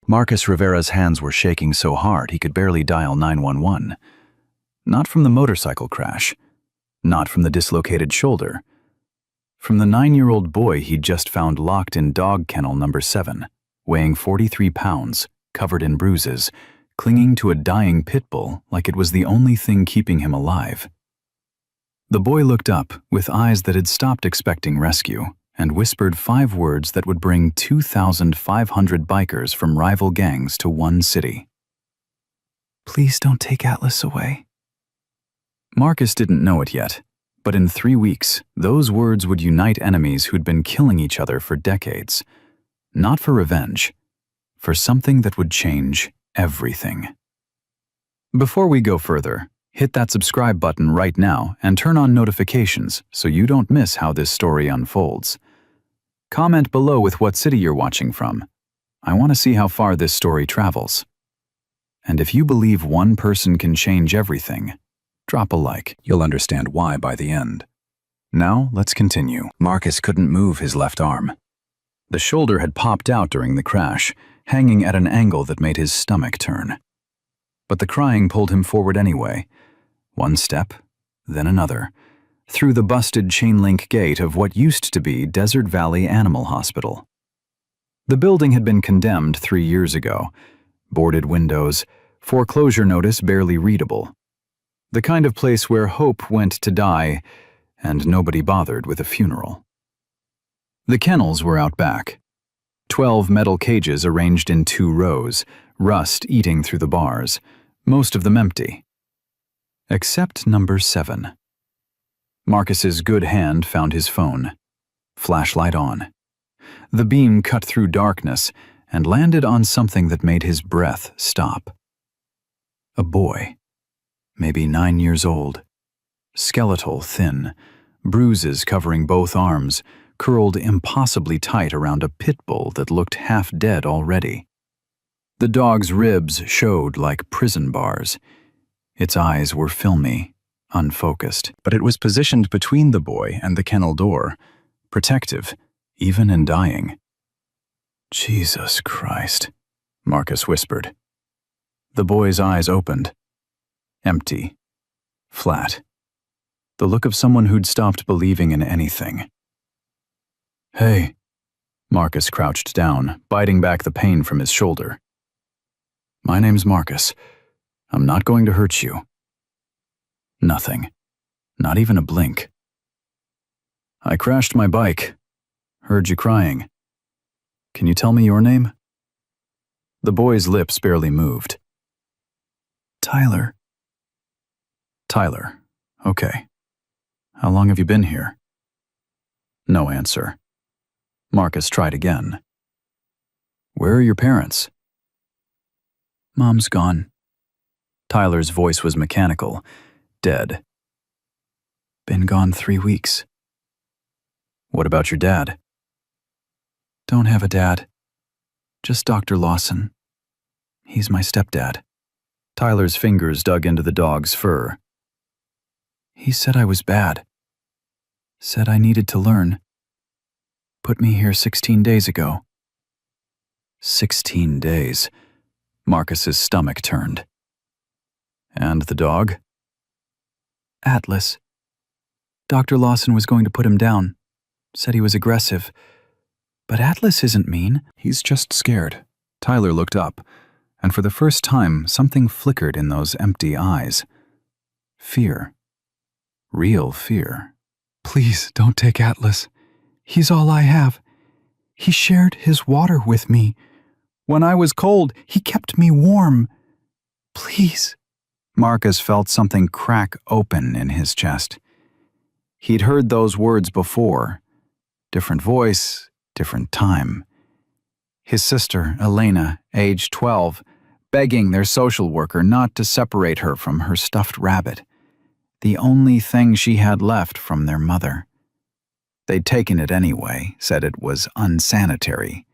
Marcus Rivera's hands were shaking so hard he could barely dial 911. Not from the motorcycle crash. Not from the dislocated shoulder. From the 9-year-old boy he'd just found locked in dog kennel number 7, weighing 43 pounds, covered in bruises, clinging to a dying pit bull like it was the only thing keeping him alive. The boy looked up with eyes that had stopped expecting rescue and whispered 5 words that would bring 2,500 bikers from rival gangs to one city. "Please don't take Atlas away." Marcus didn't know it yet, but in 3 weeks, those words would unite enemies who'd been killing each other for decades. Not for revenge, for something that would change everything. Before we go further, hit that subscribe button right now and turn on notifications so you don't miss how this story unfolds. Comment below with what city you're watching from. I want to see how far this story travels. And if you believe one person can change everything, drop a like. You'll understand why by the end. Now, let's continue. Marcus couldn't move his left arm. The shoulder had popped out during the crash, hanging at an angle that made his stomach turn. But the crying pulled him forward anyway. One step, then another, through the busted chain-link gate of what used to be Desert Valley Animal Hospital. The building had been condemned 3 years ago. Boarded windows, foreclosure notice barely readable. The kind of place where hope went to die, and nobody bothered with a funeral. The kennels were out back. 12 metal cages arranged in 2 rows, rust eating through the bars, most of them empty. Except number 7. Marcus's good hand found his phone. Flashlight on. The beam cut through darkness and landed on something that made his breath stop. A boy, maybe 9 years old. Skeletal, thin, bruises covering both arms, curled impossibly tight around a pit bull that looked half dead already. The dog's ribs showed like prison bars. Its eyes were filmy, unfocused, but it was positioned between the boy and the kennel door, protective, even in dying. "Jesus Christ," Marcus whispered. The boy's eyes opened. Empty. Flat. The look of someone who'd stopped believing in anything. "Hey." Marcus crouched down, biting back the pain from his shoulder. "My name's Marcus. I'm not going to hurt you." Nothing. Not even a blink. "I crashed my bike. Heard you crying. Can you tell me your name?" The boy's lips barely moved. "Tyler." "Tyler. Okay. How long have you been here?" No answer. Marcus tried again. "Where are your parents?" "Mom's gone." Tyler's voice was mechanical, dead. "Been gone 3 weeks." "What about your dad?" "Don't have a dad. Just Dr. Lawson. He's my stepdad." Tyler's fingers dug into the dog's fur. "He said I was bad. Said I needed to learn. Put me here 16 days ago." 16 days. Marcus's stomach turned. "And the dog?" "Atlas. Dr. Lawson was going to put him down. Said he was aggressive. But Atlas isn't mean. He's just scared." Tyler looked up, and for the first time something flickered in those empty eyes. Fear. Real fear. "Please don't take Atlas. He's all I have. He shared his water with me. When I was cold, he kept me warm. Please." Marcus felt something crack open in his chest. He'd heard those words before. Different voice, different time. His sister, Elena, age 12, begging their social worker not to separate her from her stuffed rabbit, the only thing she had left from their mother. They'd taken it anyway, said it was unsanitary.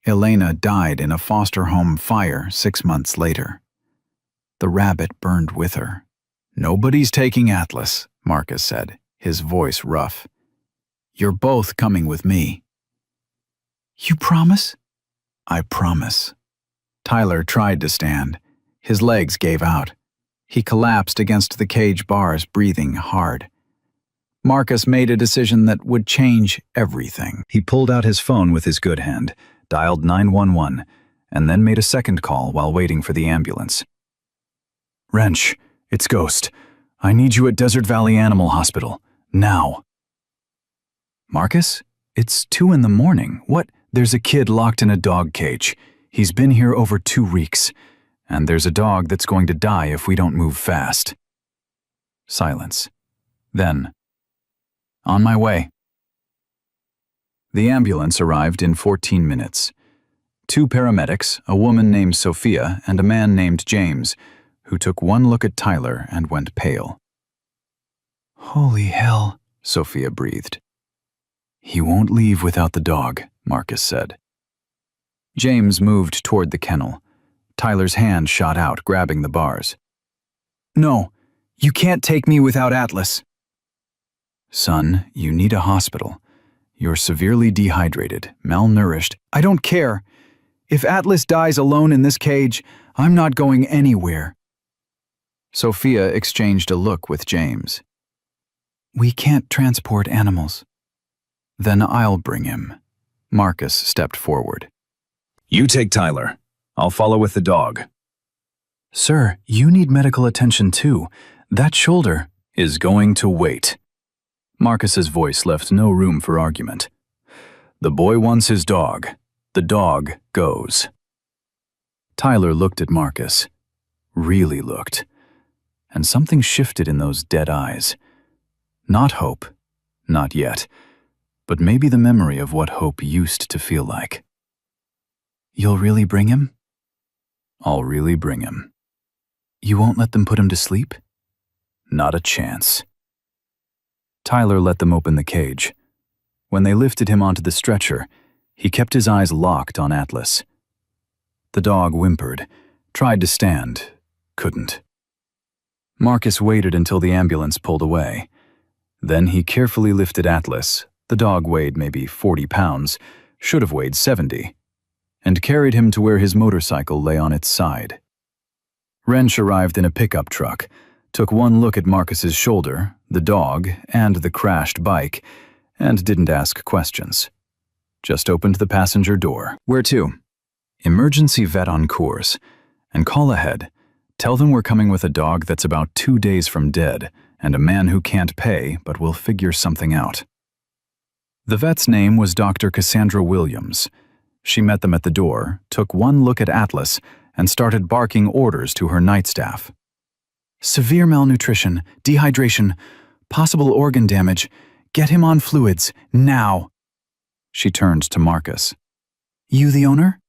Elena died in a foster home fire 6 months later. The rabbit burned with her. "Nobody's taking Atlas," Marcus said, his voice rough. "You're both coming with me." "You promise?" "I promise." Tyler tried to stand. His legs gave out. He collapsed against the cage bars, breathing hard. Marcus made a decision that would change everything. He pulled out his phone with his good hand, dialed 911, and then made a second call while waiting for the ambulance. "Wrench, it's Ghost. I need you at Desert Valley Animal Hospital. Now." "Marcus? It's 2 in the morning. What? There's a kid locked in a dog cage. He's been here over 2 weeks. And there's a dog that's going to die if we don't move fast." Silence. Then, "On my way." The ambulance arrived in 14 minutes. 2 paramedics, a woman named Sophia and a man named James, who took one look at Tyler and went pale. "Holy hell," Sophia breathed. "He won't leave without the dog," Marcus said. James moved toward the kennel. Tyler's hand shot out, grabbing the bars. "No, you can't take me without Atlas." "Son, you need a hospital. You're severely dehydrated, malnourished." "I don't care. If Atlas dies alone in this cage, I'm not going anywhere." Sophia exchanged a look with James. "We can't transport animals." "Then I'll bring him." Marcus stepped forward. "You take Tyler. I'll follow with the dog." "Sir, you need medical attention too. That shoulder is going to wait." Marcus's voice left no room for argument. "The boy wants his dog. The dog goes." Tyler looked at Marcus. Really looked. And something shifted in those dead eyes. Not hope. Not yet. But maybe the memory of what hope used to feel like. "You'll really bring him?" "I'll really bring him." "You won't let them put him to sleep?" "Not a chance." Tyler let them open the cage. When they lifted him onto the stretcher, he kept his eyes locked on Atlas. The dog whimpered, tried to stand, couldn't. Marcus waited until the ambulance pulled away. Then he carefully lifted Atlas. The dog weighed maybe 40 pounds, should have weighed 70, and carried him to where his motorcycle lay on its side. Wrench arrived in a pickup truck, took one look at Marcus's shoulder, the dog, and the crashed bike, and didn't ask questions. Just opened the passenger door. "Where to?" "Emergency vet on course. And call ahead. Tell them we're coming with a dog that's about 2 days from dead, and a man who can't pay but will figure something out." The vet's name was Dr. Cassandra Williams. She met them at the door, took one look at Atlas, and started barking orders to her night staff. "Severe malnutrition, dehydration, possible organ damage. Get him on fluids, now." She turned to Marcus. "You the owner?"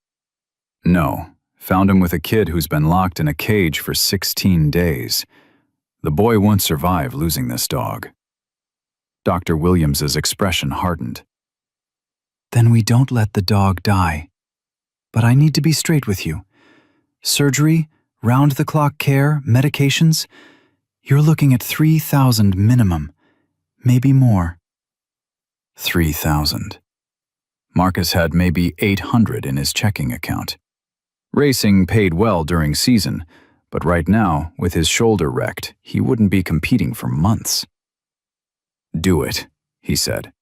"No. Found him with a kid who's been locked in a cage for 16 days. The boy won't survive losing this dog." Dr. Williams's expression hardened. "Then we don't let the dog die. But I need to be straight with you. Surgery, round-the-clock care, medications, you're looking at 3,000 minimum, maybe more." 3,000. Marcus had maybe 800 in his checking account. Racing paid well during season, but right now, with his shoulder wrecked, he wouldn't be competing for months. "Do it," he said.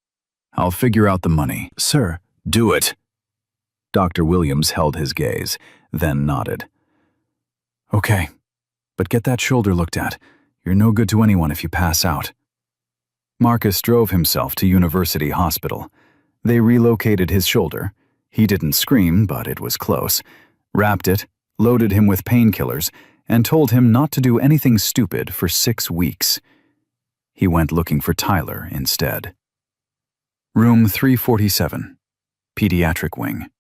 "I'll figure out the money." "Sir." "Do it." Dr. Williams held his gaze, then nodded. "Okay, but get that shoulder looked at. You're no good to anyone if you pass out." Marcus drove himself to University Hospital. They relocated his shoulder. He didn't scream, but it was close. Wrapped it, loaded him with painkillers, and told him not to do anything stupid for 6 weeks. He went looking for Tyler instead. Room 347, Pediatric Wing.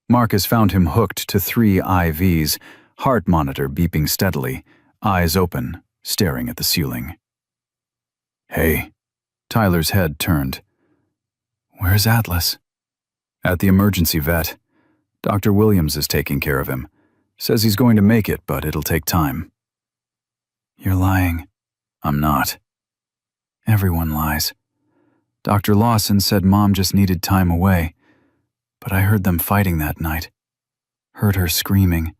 Marcus found him hooked to 3 IVs, heart monitor beeping steadily, eyes open, staring at the ceiling. "Hey." Tyler's head turned. "Where's Atlas?" "At the emergency vet. Dr. Williams is taking care of him. Says he's going to make it, but it'll take time." "You're lying." "I'm not." "Everyone lies. Dr. Lawson said Mom just needed time away, but I heard them fighting that night. Heard her screaming,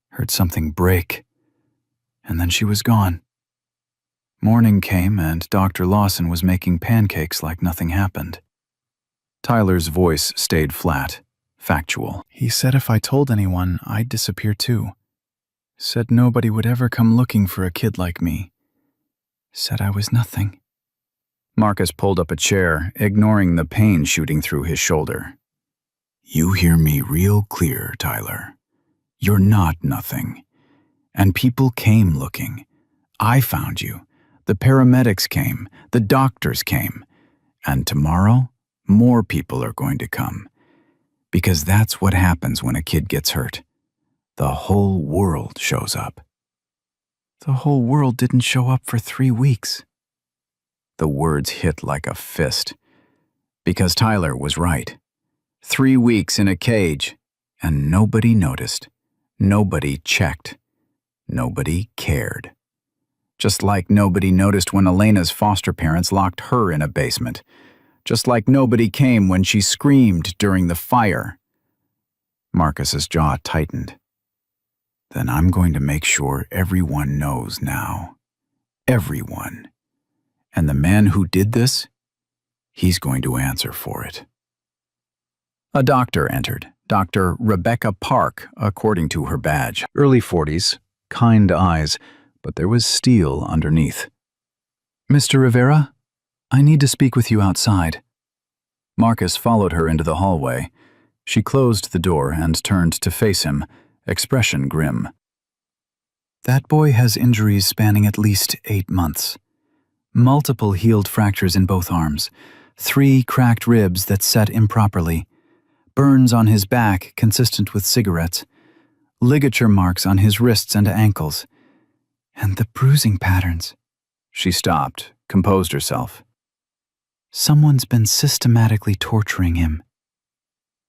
heard something break, and then she was gone. Morning came and Dr. Lawson was making pancakes like nothing happened. Tyler's voice stayed flat, factual. He said if I told anyone, I'd disappear too. Said nobody would ever come looking for a kid like me. Said I was nothing. Marcus pulled up a chair, ignoring the pain shooting through his shoulder. You hear me real clear, Tyler. You're not nothing. And people came looking. I found you. The paramedics came. The doctors came. And tomorrow, more people are going to come. Because that's what happens when a kid gets hurt. The whole world shows up. The whole world didn't show up for 3 weeks. The words hit like a fist. Because Tyler was right. 3 weeks in a cage, and nobody noticed. Nobody checked. Nobody cared. Just like nobody noticed when Elena's foster parents locked her in a basement. Just like nobody came when she screamed during the fire. Marcus's jaw tightened. Then I'm going to make sure everyone knows now. Everyone. And the man who did this, he's going to answer for it. A doctor entered. Dr. Rebecca Park, according to her badge. Early 40s, kind eyes, but there was steel underneath. Mr. Rivera, I need to speak with you outside. Marcus followed her into the hallway. She closed the door and turned to face him, expression grim. That boy has injuries spanning at least 8 months. Multiple healed fractures in both arms, 3 cracked ribs that set improperly, burns on his back consistent with cigarettes, ligature marks on his wrists and ankles, and the bruising patterns. She stopped, composed herself. Someone's been systematically torturing him.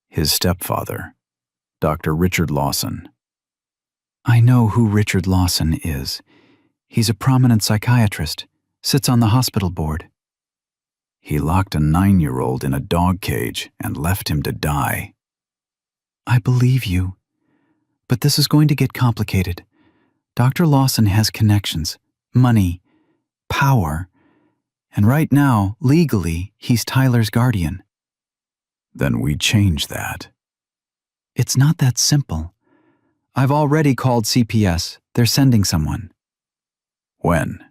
His stepfather, Dr. Richard Lawson. I know who Richard Lawson is. He's a prominent psychiatrist, sits on the hospital board. He locked a 9-year-old in a dog cage and left him to die. I believe you, but this is going to get complicated. Dr. Lawson has connections, money, power, and right now, legally, he's Tyler's guardian. Then we change that. It's not that simple. I've already called CPS. They're sending someone. When?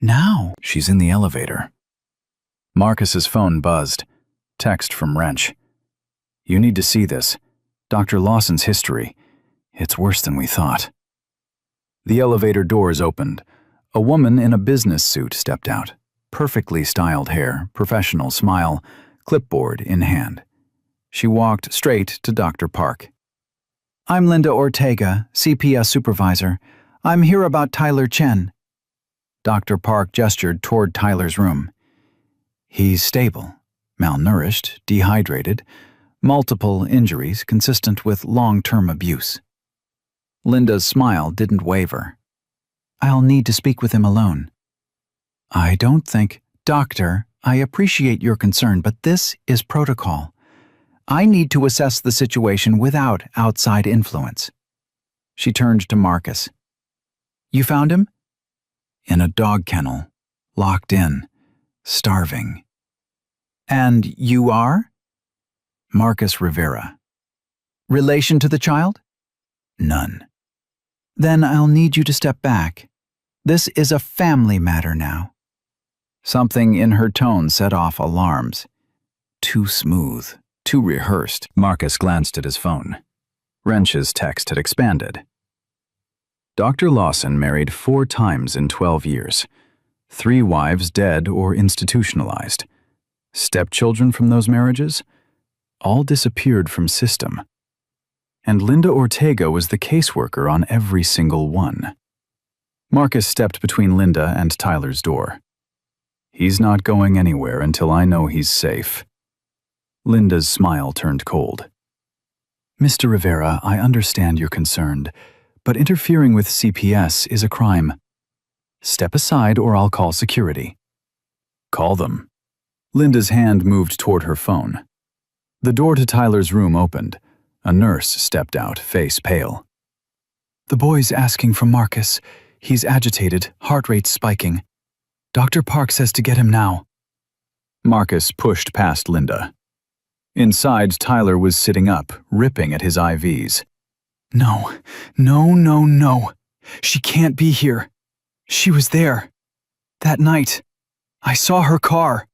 Now. She's in the elevator. Marcus's phone buzzed. Text from Wrench. You need to see this. Dr. Lawson's history. It's worse than we thought. The elevator doors opened. A woman in a business suit stepped out. Perfectly styled hair, professional smile, clipboard in hand. She walked straight to Dr. Park. I'm Linda Ortega, CPS supervisor. I'm here about Tyler Chen. Dr. Park gestured toward Tyler's room. He's stable, malnourished, dehydrated, multiple injuries consistent with long-term abuse. Linda's smile didn't waver. I'll need to speak with him alone. I don't think... Doctor, I appreciate your concern, but this is protocol. I need to assess the situation without outside influence. She turned to Marcus. You found him? In a dog kennel, locked in, starving. And you are? Marcus Rivera. Relation to the child? None. Then I'll need you to step back. This is a family matter now. Something in her tone set off alarms. Too smooth, too rehearsed. Marcus glanced at his phone. Wrench's text had expanded. Dr. Lawson married 4 times in 12 years. 3 wives dead or institutionalized. Stepchildren from those marriages? All disappeared from system. And Linda Ortega was the caseworker on every single one. Marcus stepped between Linda and Tyler's door. He's not going anywhere until I know he's safe. Linda's smile turned cold. Mr. Rivera, I understand you're concerned, but interfering with CPS is a crime. Step aside or I'll call security. Call them. Linda's hand moved toward her phone. The door to Tyler's room opened. A nurse stepped out, face pale. "The boy's asking for Marcus. He's agitated, heart rate spiking. Dr. Park says to get him now." Marcus pushed past Linda. Inside, Tyler was sitting up, ripping at his IVs. No, no, no, no. She can't be here. She was there. That night. I saw her car.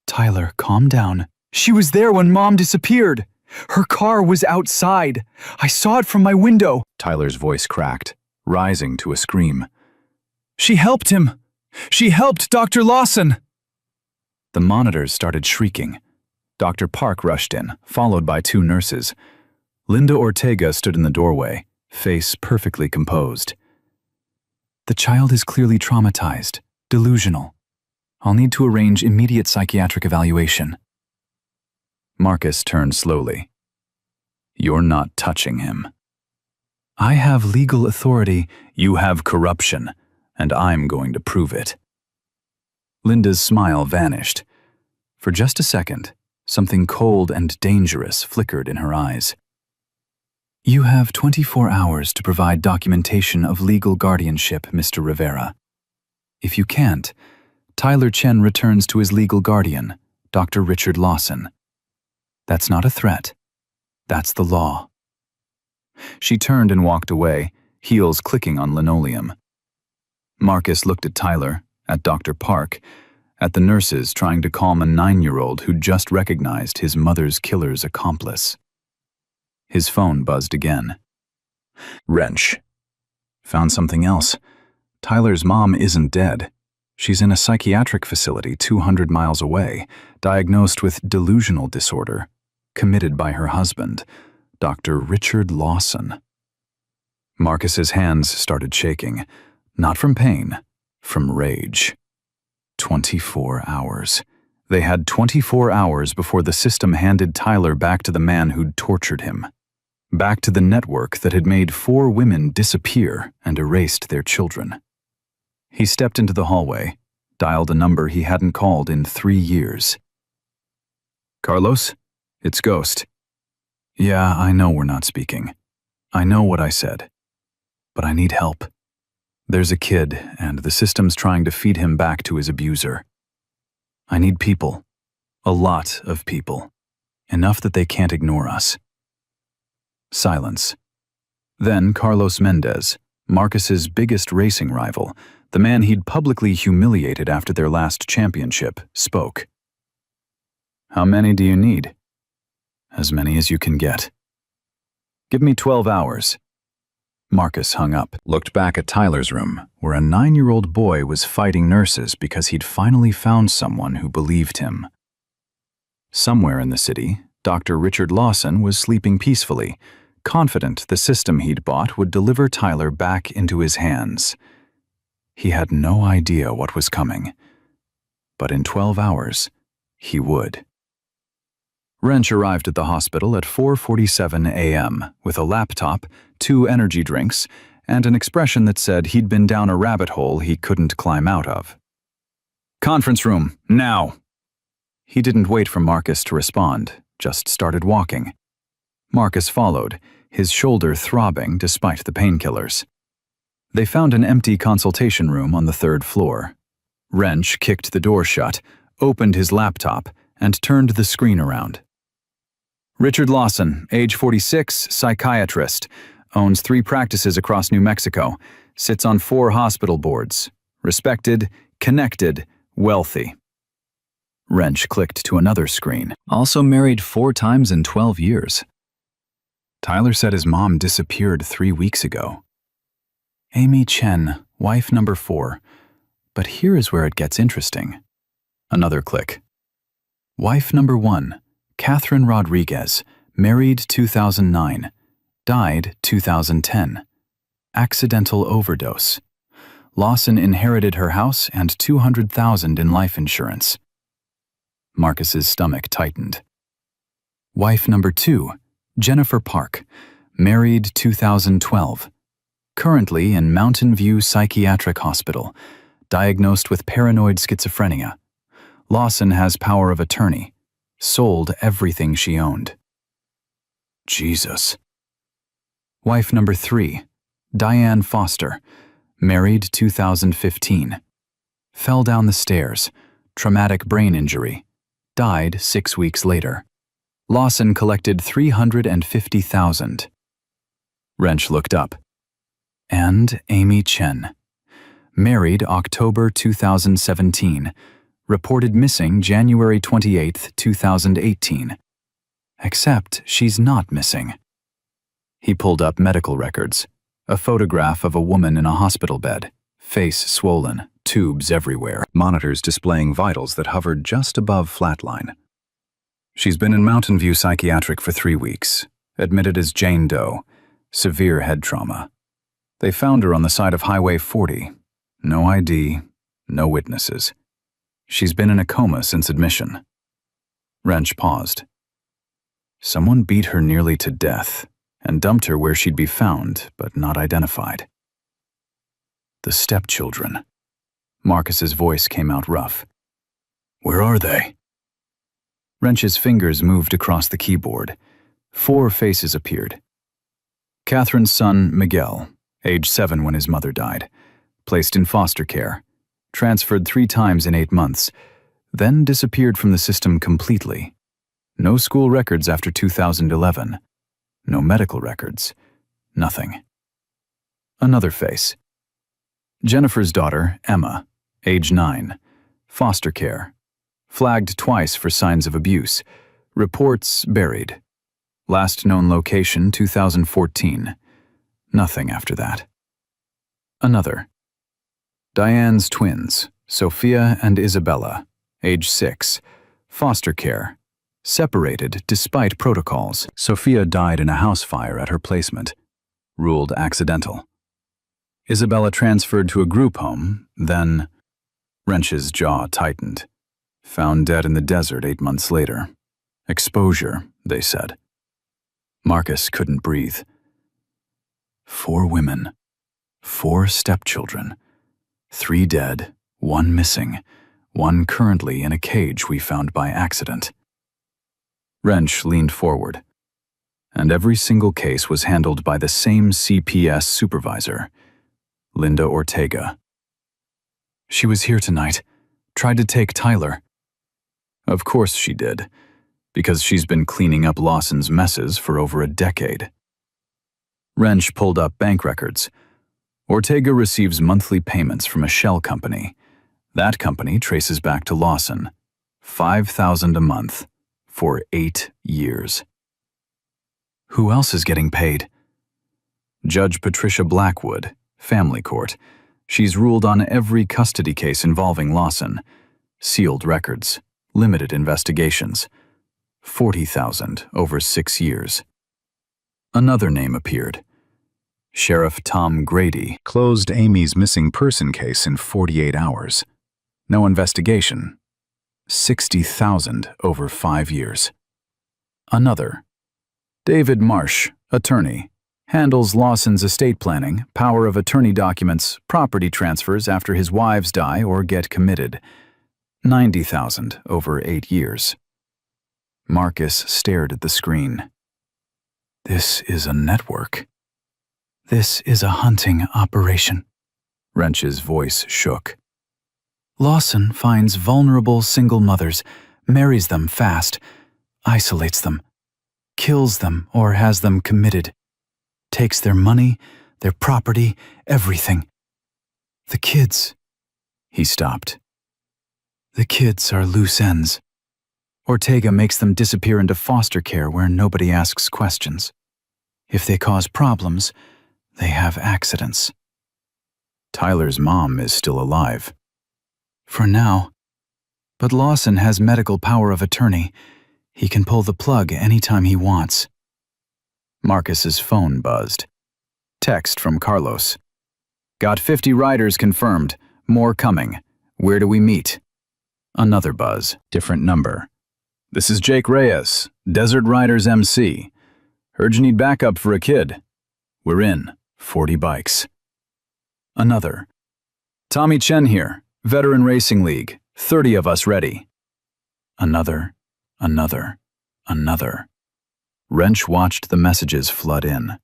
Tyler, calm down. She was there when Mom disappeared. Her car was outside. I saw it from my window. Tyler's voice cracked, rising to a scream. She helped him. She helped Dr. Lawson. The monitors started shrieking. Dr. Park rushed in, followed by 2 nurses. Linda Ortega stood in the doorway, face perfectly composed. "The child is clearly traumatized, delusional. I'll need to arrange immediate psychiatric evaluation." Marcus turned slowly. "You're not touching him." "I have legal authority." "You have corruption, and I'm going to prove it." Linda's smile vanished. For just a second, something cold and dangerous flickered in her eyes. "You have 24 hours to provide documentation of legal guardianship, Mr. Rivera. If you can't, Tyler Chen returns to his legal guardian, Dr. Richard Lawson. That's not a threat. That's the law." She turned and walked away, heels clicking on linoleum. Marcus looked at Tyler, at Dr. Park, at the nurses trying to calm a 9-year-old who'd just recognized his mother's killer's accomplice. His phone buzzed again. Wrench. Found something else. Tyler's mom isn't dead. She's in a psychiatric facility 200 miles away, diagnosed with delusional disorder, committed by her husband, Dr. Richard Lawson. Marcus's hands started shaking, not from pain, from rage. 24 hours. They had 24 hours before the system handed Tyler back to the man who'd tortured him. Back to the network that had made 4 women disappear and erased their children. He stepped into the hallway, dialed a number he hadn't called in 3 years. "Carlos? It's Ghost." "Yeah, I know we're not speaking. I know what I said. But I need help. There's a kid, and the system's trying to feed him back to his abuser. I need people. A lot of people. Enough that they can't ignore us." Silence. Then Carlos Mendez, Marcus's biggest racing rival, the man he'd publicly humiliated after their last championship, spoke. "How many do you need?" "As many as you can get." "Give me 12 hours. Marcus hung up, looked back at Tyler's room, where a 9-year-old boy was fighting nurses because he'd finally found someone who believed him. Somewhere in the city, Dr. Richard Lawson was sleeping peacefully, confident the system he'd bought would deliver Tyler back into his hands. He had no idea what was coming. But in 12 hours, he would. Wrench arrived at the hospital at 4:47 a.m. with a laptop, 2 energy drinks, and an expression that said he'd been down a rabbit hole he couldn't climb out of. "Conference room, now!" He didn't wait for Marcus to respond, just started walking. Marcus followed, his shoulder throbbing despite the painkillers. They found an empty consultation room on the 3rd floor. Wrench kicked the door shut, opened his laptop, and turned the screen around. "Richard Lawson, age 46, psychiatrist, owns 3 practices across New Mexico, sits on 4 hospital boards, respected, connected, wealthy." Wrench clicked to another screen. "Also married 4 times in 12 years. Tyler said his mom disappeared 3 weeks ago. Amy Chen, wife number 4. But here is where it gets interesting." Another click. "Wife number 1. Catherine Rodriguez, married 2009, died 2010. Accidental overdose. Lawson inherited her house and $200,000 in life insurance." Marcus's stomach tightened. "Wife number 2, Jennifer Park, married 2012, currently in Mountain View Psychiatric Hospital, diagnosed with paranoid schizophrenia. Lawson has power of attorney. Sold everything she owned." Jesus. Wife number 3, Diane Foster, married 2015. Fell down the stairs, traumatic brain injury, died 6 weeks later. Lawson collected $350,000. Wrench looked up. And Amy Chen, married October 2017, reported missing January 28, 2018. Except she's not missing. He pulled up medical records, a photograph of a woman in a hospital bed, face swollen, tubes everywhere, Monitors displaying vitals that hovered just above flatline. She's been in Mountain View Psychiatric for 3 weeks, admitted as Jane Doe, severe head trauma. They found her on the side of Highway 40. No ID, no witnesses. She's been in a coma since admission. Wrench paused. Someone beat her nearly to death and dumped her where she'd be found, but not identified. The stepchildren. Marcus's voice came out rough. Where are they? Wrench's fingers moved across the keyboard. 4 faces appeared. Catherine's son, Miguel, age 7 when his mother died, placed in foster care, transferred 3 times in 8 months, then disappeared from the system completely. No school records after 2011. No medical records. Nothing. Another face. Jennifer's daughter, Emma, age 9, foster care, flagged twice for signs of abuse, reports buried. Last known location 2014. Nothing after that. Another. Diane's twins, Sophia and Isabella, age 6, foster care, separated despite protocols. Sophia died in a house fire at her placement, ruled accidental. Isabella transferred to a group home, then Wrench's jaw tightened. Found dead in the desert 8 months later. Exposure, they said. Marcus couldn't breathe. 4 women, 4 stepchildren, 3 dead, 1 missing, 1 currently in a cage we found by accident. Wrench leaned forward, and every single case was handled by the same CPS supervisor, Linda Ortega. She was here tonight, tried to take Tyler. Of course she did, because she's been cleaning up Lawson's messes for over a decade. Wrench pulled up bank records. Ortega receives monthly payments from a shell company. That company traces back to Lawson. $5,000 a month for 8 years. Who else is getting paid? Judge Patricia Blackwood, Family Court. She's ruled on every custody case involving Lawson. Sealed records, limited investigations. $40,000 over 6 years. Another name appeared. Sheriff Tom Grady closed Amy's missing person case in 48 hours. No investigation. $60,000 over 5 years. Another. David Marsh, attorney, handles Lawson's estate planning, power of attorney documents, property transfers after his wives die or get committed. $90,000 over 8 years. Marcus stared at the screen. This is a network. This is a hunting operation. Wrench's voice shook. Lawson finds vulnerable single mothers, marries them fast, isolates them, kills them or has them committed, takes their money, their property, everything. The kids. He stopped. The kids are loose ends. Ortega makes them disappear into foster care where nobody asks questions. If they cause problems, they have accidents. Tyler's mom is still alive. For now. But Lawson has medical power of attorney. He can pull the plug anytime he wants. Marcus's phone buzzed. Text from Carlos. Got 50 riders confirmed. More coming. Where do we meet? Another buzz. Different number. This is Jake Reyes, Desert Riders MC. Heard you need backup for a kid. We're in. 40 bikes. Another. Tommy Chen here, Veteran Racing League. 30 of us ready. Another. Wrench watched the messages flood in.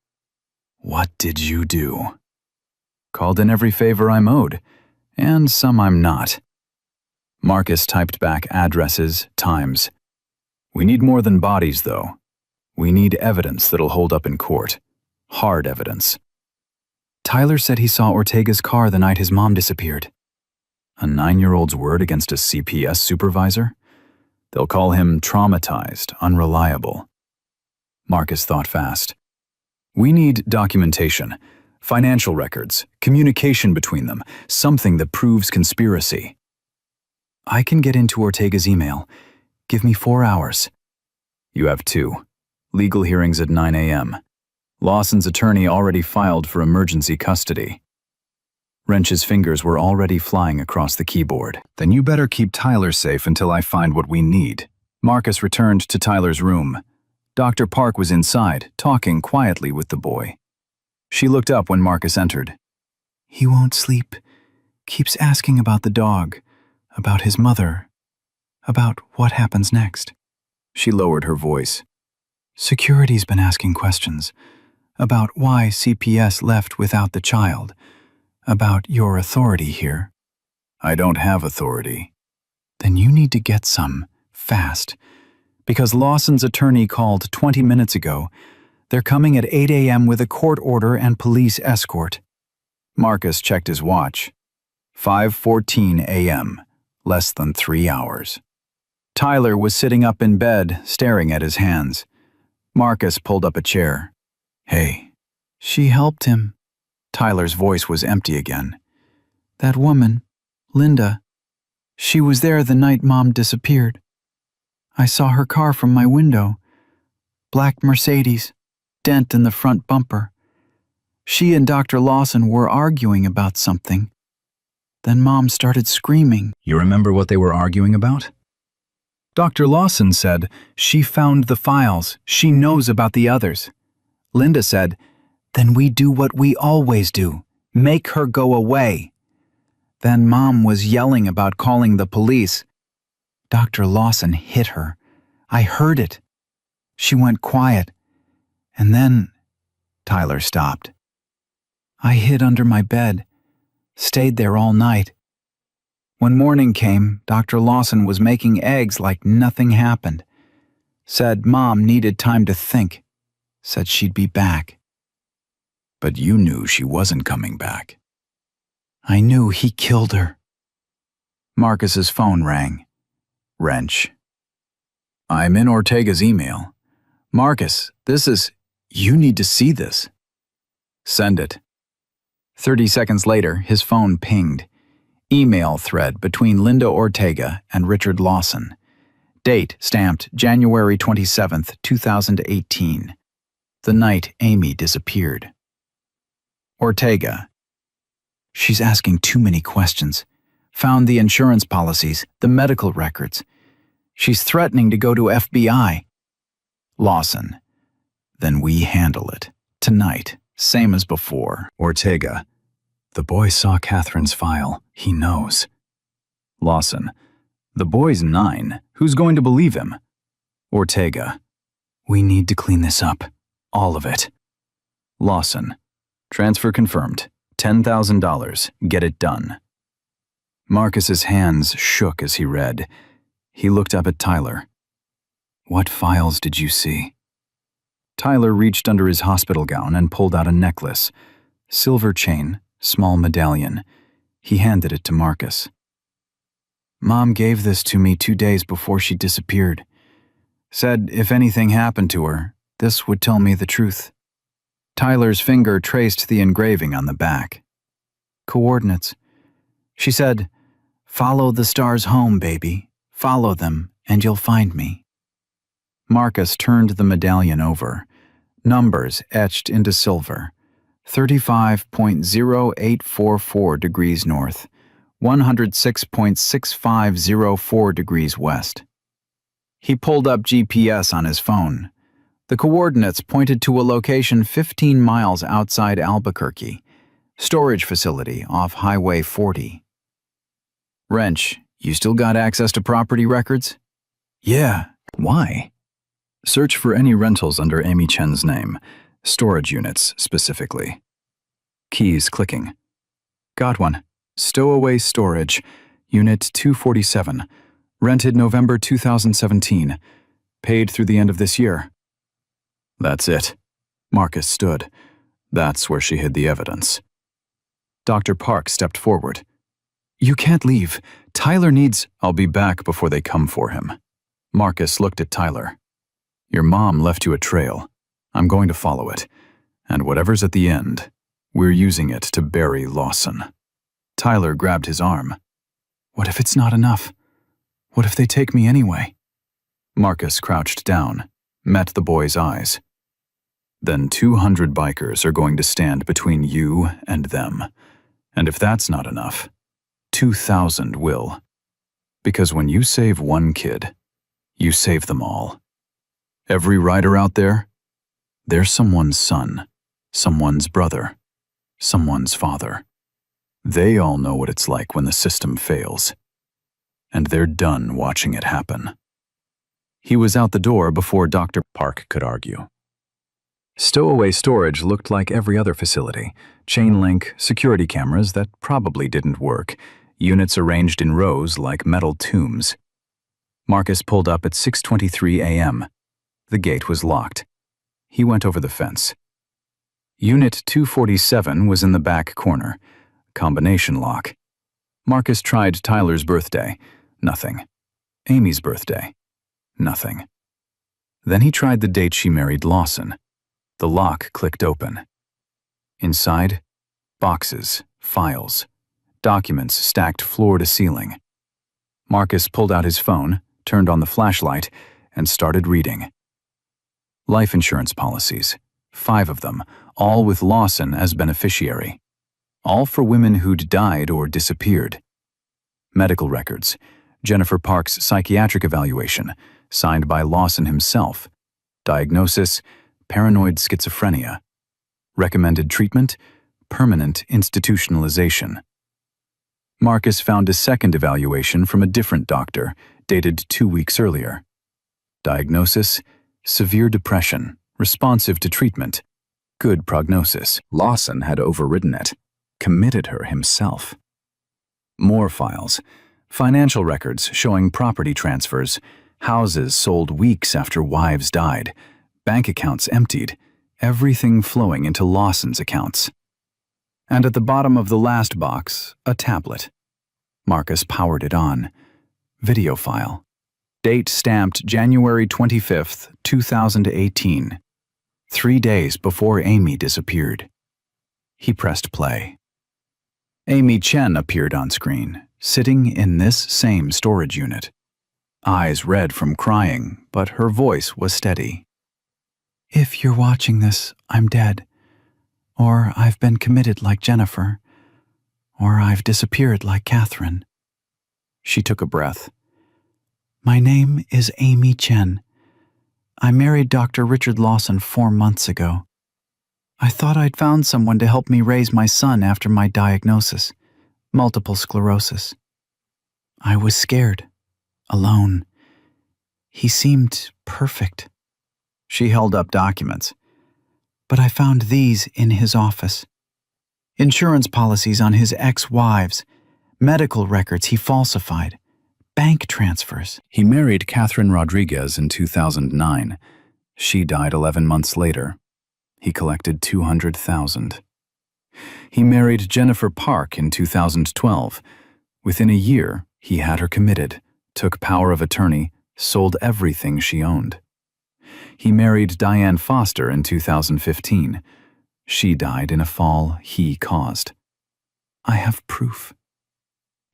What did you do? Called in every favor I'm owed, and some I'm not. Marcus typed back addresses, times. We need more than bodies, though. We need evidence that'll hold up in court. Hard evidence. Tyler said he saw Ortega's car the night his mom disappeared. A 9-year-old's word against a CPS supervisor? They'll call him traumatized, unreliable. Marcus thought fast. We need documentation, financial records, communication between them, something that proves conspiracy. I can get into Ortega's email. Give me 4 hours. You have 2. Legal hearings at 9 a.m. Lawson's attorney already filed for emergency custody. Wrench's fingers were already flying across the keyboard. Then you better keep Tyler safe until I find what we need. Marcus returned to Tyler's room. Dr. Park was inside, talking quietly with the boy. She looked up when Marcus entered. He won't sleep. Keeps asking about the dog, about his mother, about what happens next. She lowered her voice. Security's been asking questions about why CPS left without the child, about your authority here. I don't have authority. Then you need to get some, fast. Because Lawson's attorney called 20 minutes ago. They're coming at 8 a.m. with a court order and police escort. Marcus checked his watch. 5:14 a.m., less than 3 hours. Tyler was sitting up in bed, staring at his hands. Marcus pulled up a chair. Hey. She helped him. Tyler's voice was empty again. That woman, Linda, she was there the night Mom disappeared. I saw her car from my window. Black Mercedes, dent in the front bumper. She and Dr. Lawson were arguing about something. Then Mom started screaming. You remember what they were arguing about? Dr. Lawson said she found the files. She knows about the others. Linda said, then we do what we always do. Make her go away. Then Mom was yelling about calling the police. Dr. Lawson hit her. I heard it. She went quiet. And then Tyler stopped. I hid under my bed, stayed there all night. When morning came, Dr. Lawson was making eggs like nothing happened. Said Mom needed time to think. Said she'd be back. But you knew she wasn't coming back. I knew he killed her. Marcus's phone rang. Wrench. I'm in Ortega's email. Marcus, this is... You need to see this. Send it. 30 seconds later, his phone pinged. Email thread between Linda Ortega and Richard Lawson. Date stamped January 27, 2018. The night Amy disappeared. Ortega. She's asking too many questions. Found the insurance policies, the medical records. She's threatening to go to FBI. Lawson. Then we handle it. Tonight, same as before. Ortega. The boy saw Catherine's file. He knows. Lawson. The boy's 9. Who's going to believe him? Ortega. We need to clean this up. All of it. Lawson. Transfer confirmed. $10,000. Get it done. Marcus's hands shook as he read. He looked up at Tyler. What files did you see? Tyler reached under his hospital gown and pulled out a necklace. Silver chain, small medallion. He handed it to Marcus. Mom gave this to me 2 days before she disappeared. Said if anything happened to her, this would tell me the truth. Tyler's finger traced the engraving on the back. Coordinates. She said, follow the stars home, baby. Follow them, and you'll find me. Marcus turned the medallion over. Numbers etched into silver. 35.0844 degrees north. 106.6504 degrees west. He pulled up GPS on his phone. The coordinates pointed to a location 15 miles outside Albuquerque. Storage facility off Highway 40. Wrench, you still got access to property records? Yeah. Why? Search for any rentals under Amy Chen's name, storage units specifically. Keys clicking. Got one. Stowaway Storage, Unit 247. Rented November 2017. Paid through the end of this year. That's it. Marcus stood. That's where she hid the evidence. Dr. Park stepped forward. You can't leave. Tyler needs... I'll be back before they come for him. Marcus looked at Tyler. Your mom left you a trail. I'm going to follow it. And whatever's at the end, we're using it to bury Lawson. Tyler grabbed his arm. What if it's not enough? What if they take me anyway? Marcus crouched down, met the boy's eyes. Then 200 bikers are going to stand between you and them. And if that's not enough, 2,000 will. Because when you save one kid, you save them all. Every rider out there, they're someone's son, someone's brother, someone's father. They all know what it's like when the system fails. And they're done watching it happen. He was out the door before Dr. Park could argue. Stowaway storage looked like every other facility. Chain link, security cameras that probably didn't work, units arranged in rows like metal tombs. Marcus pulled up at 6:23 a.m. The gate was locked. He went over the fence. Unit 247 was in the back corner. Combination lock. Marcus tried Tyler's birthday. Nothing. Amy's birthday. Nothing. Then he tried the date she married Lawson. The lock clicked open. Inside, boxes, files, documents stacked floor to ceiling. Marcus pulled out his phone, turned on the flashlight, and started reading. Life insurance policies, 5 of them, all with Lawson as beneficiary. All for women who'd died or disappeared. Medical records, Jennifer Park's psychiatric evaluation, signed by Lawson himself. Diagnosis, paranoid schizophrenia. Recommended treatment, permanent institutionalization. Marcus found a second evaluation from a different doctor, dated 2 weeks earlier. Diagnosis, severe depression, responsive to treatment. Good prognosis. Lawson had overridden it, committed her himself. More files. Financial records showing property transfers, houses sold weeks after wives died, bank accounts emptied, everything flowing into Lawson's accounts. And at the bottom of the last box, a tablet. Marcus powered it on. Video file. Date stamped January 25th, 2018. 3 days before Amy disappeared. He pressed play. Amy Chen appeared on screen, sitting in this same storage unit. Eyes red from crying, but her voice was steady. If you're watching this, I'm dead. Or I've been committed like Jennifer. Or I've disappeared like Catherine. She took a breath. My name is Amy Chen. I married Dr. Richard Lawson 4 months ago. I thought I'd found someone to help me raise my son after my diagnosis, multiple sclerosis. I was scared, alone. He seemed perfect. She held up documents. But I found these in his office. Insurance policies on his ex-wives, medical records he falsified, bank transfers. He married Catherine Rodriguez in 2009. She died 11 months later. He collected $200,000. He married Jennifer Park in 2012. Within a year, he had her committed, took power of attorney, sold everything she owned. He married Diane Foster in 2015. She died in a fall he caused. I have proof.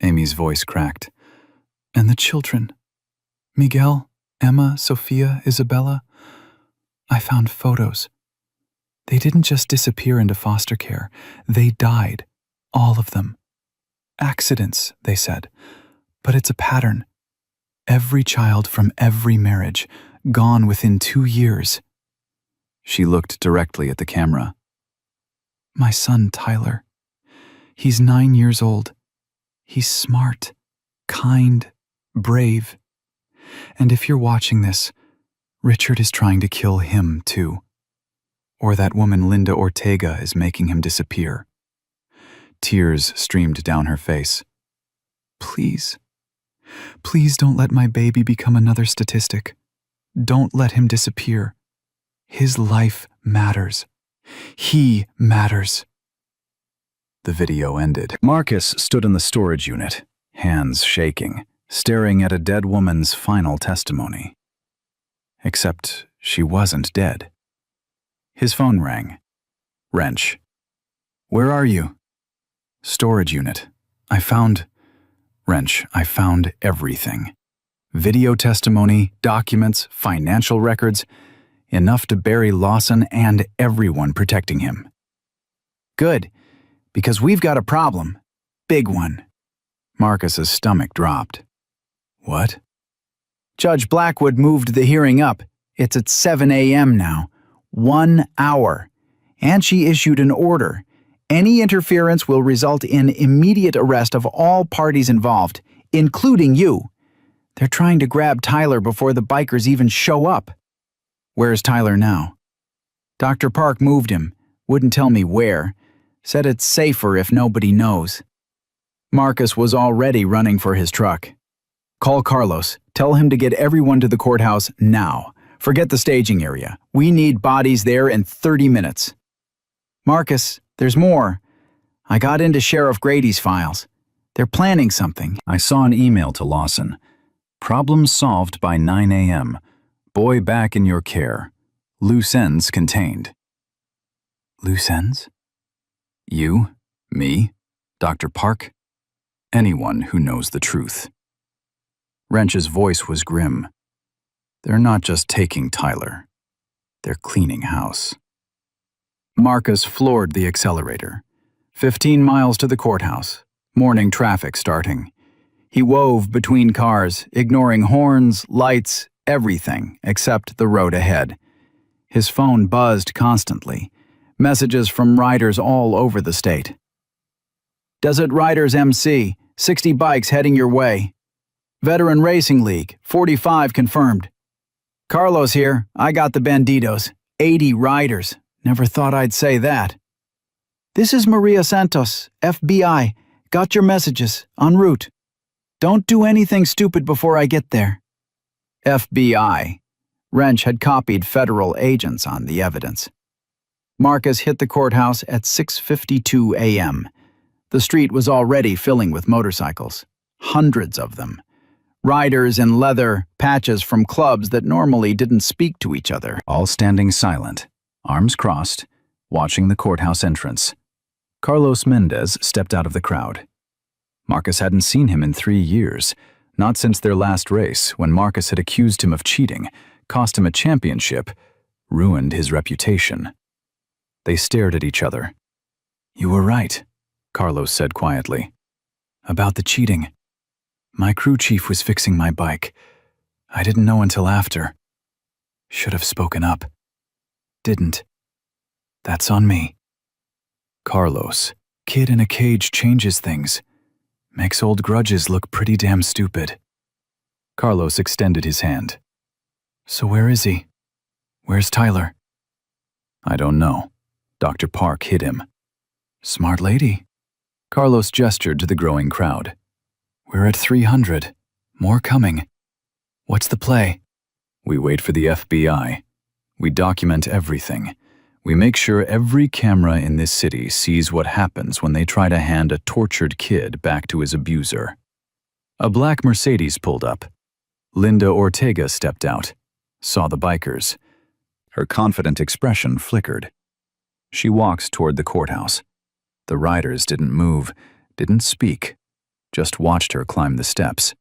Amy's voice cracked. And the children. Miguel, Emma, Sophia, Isabella. I found photos. They didn't just disappear into foster care. They died. All of them. Accidents, they said. But it's a pattern. Every child from every marriage, gone within 2 years. She looked directly at the camera. My son, Tyler. He's 9 years old. He's smart, kind, brave. And if you're watching this, Richard is trying to kill him, too. Or that woman Linda Ortega is making him disappear. Tears streamed down her face. Please. Please don't let my baby become another statistic. Don't let him disappear. His life matters. He matters. The video ended. Marcus stood in the storage unit, hands shaking, staring at a dead woman's final testimony. Except she wasn't dead. His phone rang. Wrench. Where are you? Storage unit. Wrench, I found everything. Video testimony, documents, financial records, enough to bury Lawson and everyone protecting him. Good, because we've got a problem. Big one. Marcus's stomach dropped. What? Judge Blackwood moved the hearing up. It's at 7 a.m. now. 1 hour. And she issued an order. Any interference will result in immediate arrest of all parties involved, including you. They're trying to grab Tyler before the bikers even show up. Where's Tyler now? Dr. Park moved him. Wouldn't tell me where. Said it's safer if nobody knows. Marcus was already running for his truck. Call Carlos. Tell him to get everyone to the courthouse now. Forget the staging area. We need bodies there in 30 minutes. Marcus, there's more. I got into Sheriff Grady's files. They're planning something. I saw an email to Lawson. Problem solved by 9 a.m. Boy back in your care. Loose ends contained. Loose ends? You, me, Dr. Park, anyone who knows the truth. Wrench's voice was grim. They're not just taking Tyler. They're cleaning house. Marcus floored the accelerator. 15 miles to the courthouse. Morning traffic starting. He wove between cars, ignoring horns, lights, everything except the road ahead. His phone buzzed constantly. Messages from riders all over the state. Desert Riders MC, 60 bikes heading your way. Veteran Racing League, 45 confirmed. Carlos here, I got the banditos, 80 riders. Never thought I'd say that. This is Maria Santos, FBI. Got your messages, en route. Don't do anything stupid before I get there. FBI. Wrench had copied federal agents on the evidence. Marcus hit the courthouse at 6:52 a.m. The street was already filling with motorcycles. Hundreds of them. Riders in leather, patches from clubs that normally didn't speak to each other. All standing silent, arms crossed, watching the courthouse entrance. Carlos Mendez stepped out of the crowd. Marcus hadn't seen him in 3 years, not since their last race when Marcus had accused him of cheating, cost him a championship, ruined his reputation. They stared at each other. You were right, Carlos said quietly. About the cheating. My crew chief was fixing my bike. I didn't know until after. Should have spoken up. Didn't. That's on me. Carlos, kid in a cage changes things. Makes old grudges look pretty damn stupid. Carlos extended his hand. So where is he? Where's Tyler? I don't know. Dr. Park hid him. Smart lady. Carlos gestured to the growing crowd. We're at 300. More coming. What's the play? We wait for the FBI. We document everything. We make sure every camera in this city sees what happens when they try to hand a tortured kid back to his abuser. A black Mercedes pulled up. Linda Ortega stepped out, saw the bikers. Her confident expression flickered. She walked toward the courthouse. The riders didn't move, didn't speak, just watched her climb the steps.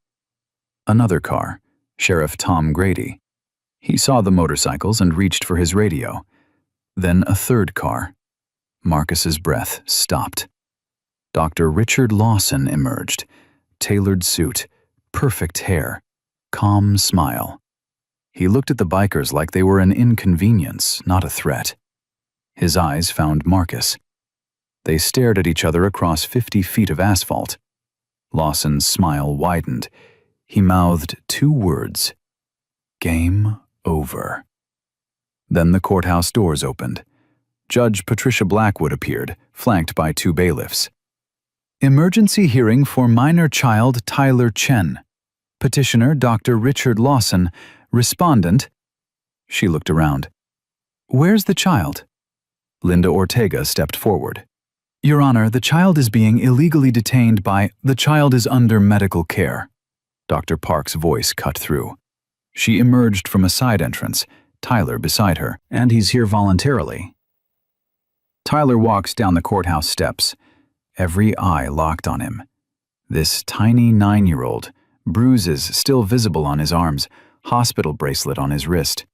Another car, Sheriff Tom Grady. He saw the motorcycles and reached for his radio. Then a third car. Marcus's breath stopped. Dr. Richard Lawson emerged, tailored suit, perfect hair, calm smile. He looked at the bikers like they were an inconvenience, not a threat. His eyes found Marcus. They stared at each other across 50 feet of asphalt. Lawson's smile widened. He mouthed 2 words. Game over. Then the courthouse doors opened. Judge Patricia Blackwood appeared, flanked by 2 bailiffs. Emergency hearing for minor child Tyler Chen. Petitioner Dr. Richard Lawson. Respondent. She looked around. Where's the child? Linda Ortega stepped forward. Your Honor, the child is being illegally detained by... The child is under medical care. Dr. Park's voice cut through. She emerged from a side entrance, Tyler beside her, and he's here voluntarily. Tyler walks down the courthouse steps, every eye locked on him. This tiny 9-year-old, bruises still visible on his arms, hospital bracelet on his wrist.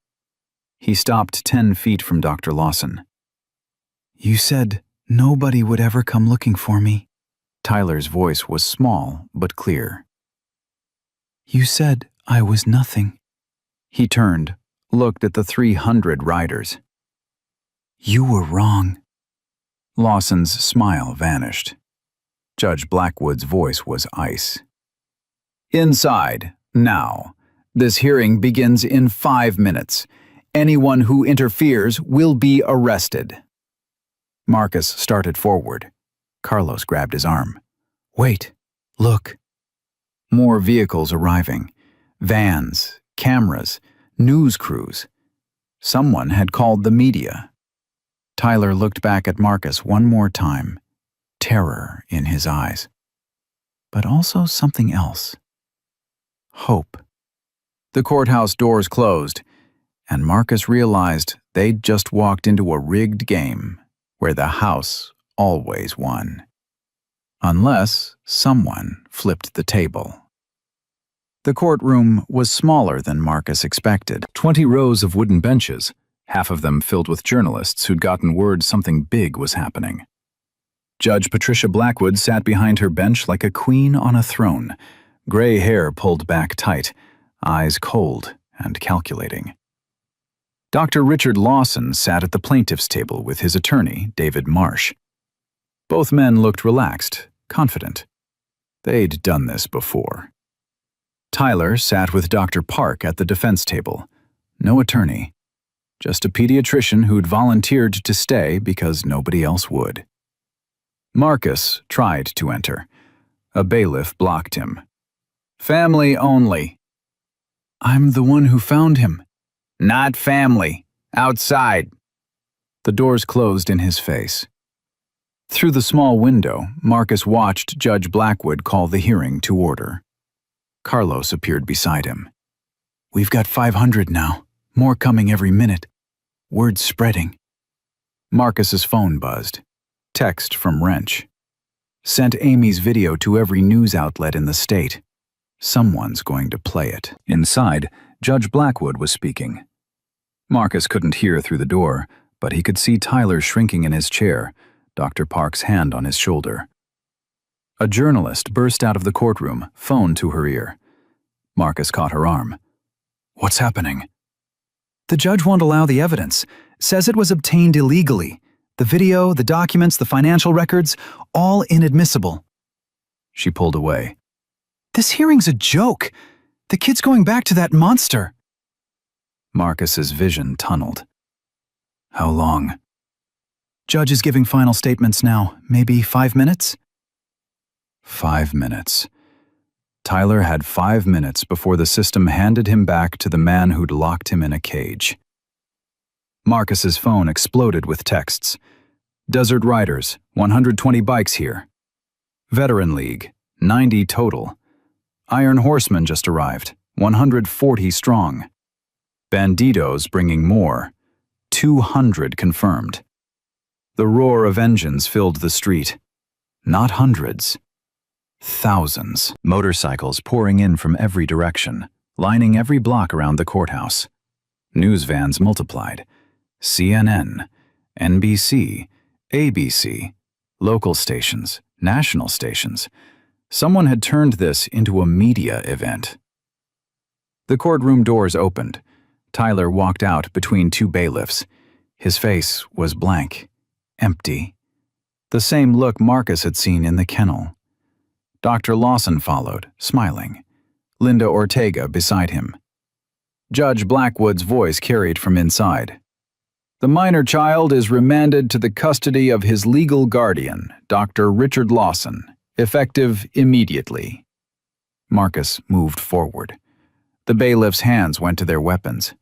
He stopped 10 feet from Dr. Lawson. You said nobody would ever come looking for me. Tyler's voice was small but clear. You said I was nothing. He turned, looked at the 300 riders. You were wrong. Lawson's smile vanished. Judge Blackwood's voice was ice. Inside, now. This hearing begins in 5 minutes. Anyone who interferes will be arrested. Marcus started forward. Carlos grabbed his arm. Wait, look. More vehicles arriving. Vans, cameras, news crews. Someone had called the media. Tyler looked back at Marcus one more time, terror in his eyes. But also something else. Hope. The courthouse doors closed, and Marcus realized they'd just walked into a rigged game where the house always won. Unless someone flipped the table. The courtroom was smaller than Marcus expected. 20 rows of wooden benches, half of them filled with journalists who'd gotten word something big was happening. Judge Patricia Blackwood sat behind her bench like a queen on a throne, gray hair pulled back tight, eyes cold and calculating. Dr. Richard Lawson sat at the plaintiff's table with his attorney, David Marsh. Both men looked relaxed, confident. They'd done this before. Tyler sat with Dr. Park at the defense table. No attorney. Just a pediatrician who'd volunteered to stay because nobody else would. Marcus tried to enter. A bailiff blocked him. Family only. I'm the one who found him. Not family. Outside. The doors closed in his face. Through the small window, Marcus watched Judge Blackwood call the hearing to order. Carlos appeared beside him. We've got 500 now. More coming every minute. Word spreading. Marcus's phone buzzed. Text from Wrench. Sent Amy's video to every news outlet in the state. Someone's going to play it. Inside, Judge Blackwood was speaking. Marcus couldn't hear through the door, but he could see Tyler shrinking in his chair, Dr. Park's hand on his shoulder. A journalist burst out of the courtroom, phone to her ear. Marcus caught her arm. What's happening? The judge won't allow the evidence. Says it was obtained illegally. The video, the documents, the financial records, all inadmissible. She pulled away. This hearing's a joke. The kid's going back to that monster. Marcus's vision tunneled. How long? Judge is giving final statements now. Maybe 5 minutes? 5 minutes. Tyler had 5 minutes before the system handed him back to the man who'd locked him in a cage. Marcus's phone exploded with texts. Desert Riders, 120 bikes here. Veteran League, 90 total. Iron Horsemen just arrived, 140 strong. Bandidos bringing more, 200 confirmed. The roar of engines filled the street. Not hundreds. Thousands. Motorcycles pouring in from every direction, lining every block around the courthouse. News vans multiplied. CNN, NBC, ABC, local stations, national stations. Someone had turned this into a media event. The courtroom doors opened. Tyler walked out between 2 bailiffs. His face was blank, empty. The same look Marcus had seen in the kennel. Dr. Lawson followed, smiling. Linda Ortega beside him. Judge Blackwood's voice carried from inside. The minor child is remanded to the custody of his legal guardian, Dr. Richard Lawson, effective immediately. Marcus moved forward. The bailiff's hands went to their weapons.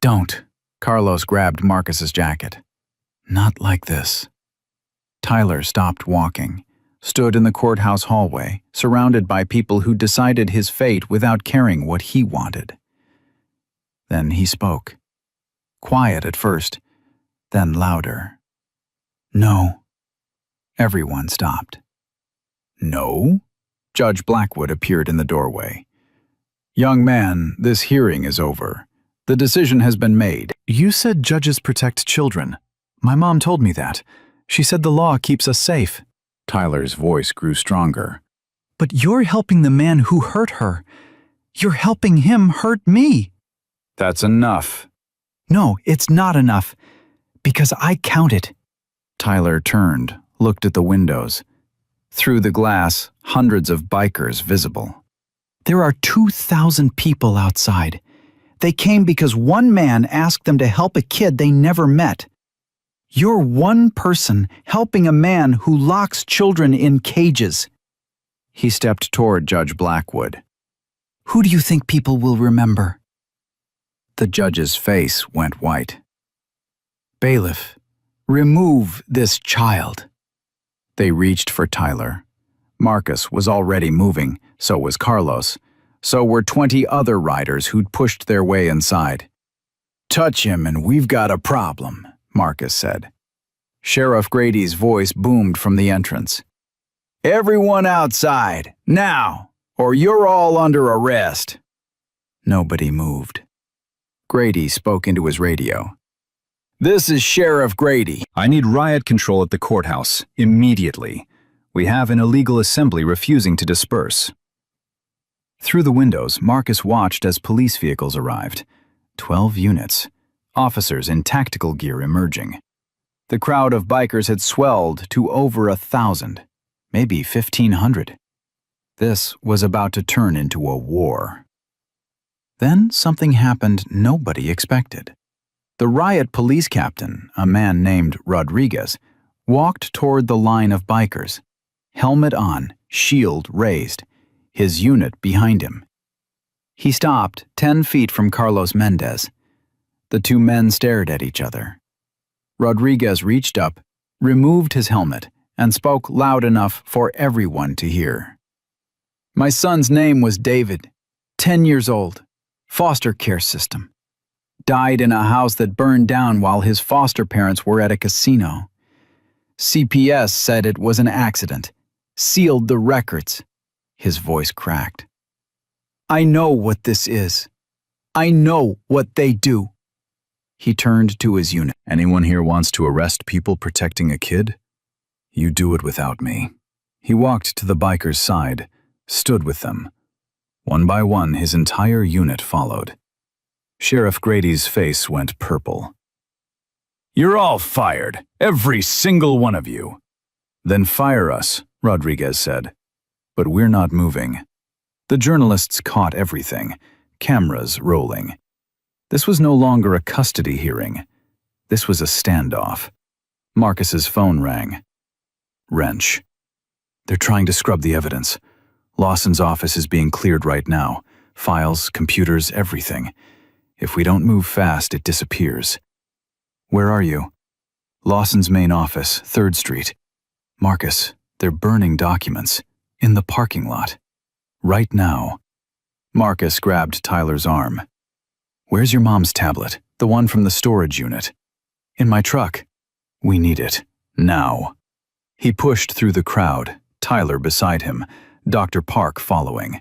"Don't." Carlos grabbed Marcus's jacket. "Not like this." Tyler stopped walking, stood in the courthouse hallway, surrounded by people who decided his fate without caring what he wanted. Then he spoke. Quiet at first, then louder. "No." Everyone stopped. "No?" Judge Blackwood appeared in the doorway. "Young man, this hearing is over. The decision has been made." "You said judges protect children. My mom told me that. She said the law keeps us safe." Tyler's voice grew stronger. "But you're helping the man who hurt her. You're helping him hurt me." "That's enough." "No, it's not enough. Because I counted." Tyler turned, looked at the windows. Through the glass, hundreds of bikers visible. "There are 2,000 people outside. They came because one man asked them to help a kid they never met. You're one person helping a man who locks children in cages." He stepped toward Judge Blackwood. "Who do you think people will remember?" The judge's face went white. "Bailiff, remove this child." They reached for Tyler. Marcus was already moving, so was Carlos. So were 20 other riders who'd pushed their way inside. "Touch him and we've got a problem," Marcus said. Sheriff Grady's voice boomed from the entrance. "Everyone outside, now, or you're all under arrest." Nobody moved. Grady spoke into his radio. "This is Sheriff Grady. I need riot control at the courthouse, immediately. We have an illegal assembly refusing to disperse." Through the windows, Marcus watched as police vehicles arrived. 12 units. Officers in tactical gear emerging. The crowd of bikers had swelled to over 1,000, maybe 1,500. This was about to turn into a war. Then something happened nobody expected. The riot police captain, a man named Rodriguez, walked toward the line of bikers, helmet on, shield raised, his unit behind him. He stopped 10 feet from Carlos Mendez. The two men stared at each other. Rodriguez reached up, removed his helmet, and spoke loud enough for everyone to hear. "My son's name was David, 10 years old, foster care system. Died in a house that burned down while his foster parents were at a casino. CPS said it was an accident, sealed the records." His voice cracked. "I know what this is. I know what they do." He turned to his unit. "Anyone here wants to arrest people protecting a kid? You do it without me." He walked to the bikers' side, stood with them. One by one, his entire unit followed. Sheriff Grady's face went purple. "You're all fired, every single one of you." "Then fire us," Rodriguez said. "But we're not moving." The journalists caught everything, cameras rolling. This was no longer a custody hearing. This was a standoff. Marcus's phone rang. Wrench. "They're trying to scrub the evidence. Lawson's office is being cleared right now. Files, computers, everything. If we don't move fast, it disappears." "Where are you?" "Lawson's main office, 3rd Street. "Marcus, they're burning documents. In the parking lot. Right now." Marcus grabbed Tyler's arm. "Where's your mom's tablet? The one from the storage unit?" "In my truck." "We need it. Now." He pushed through the crowd, Tyler beside him, Dr. Park following.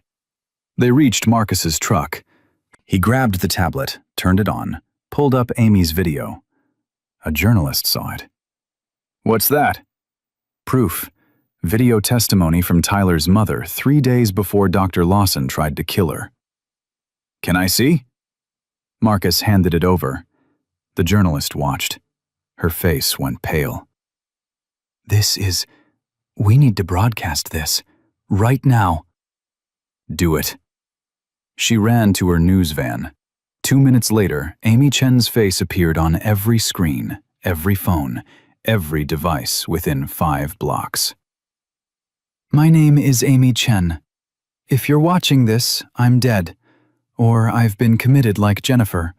They reached Marcus's truck. He grabbed the tablet, turned it on, pulled up Amy's video. A journalist saw it. "What's that?" "Proof. Video testimony from Tyler's mother 3 days before Dr. Lawson tried to kill her." "Can I see?" Marcus handed it over. The journalist watched. Her face went pale. We need to broadcast this. Right now." "Do it." She ran to her news van. 2 minutes later, Amy Chen's face appeared on every screen, every phone, every device within 5 blocks. My name is Amy Chen. If you're watching this, I'm dead. Or I've been committed like Jennifer.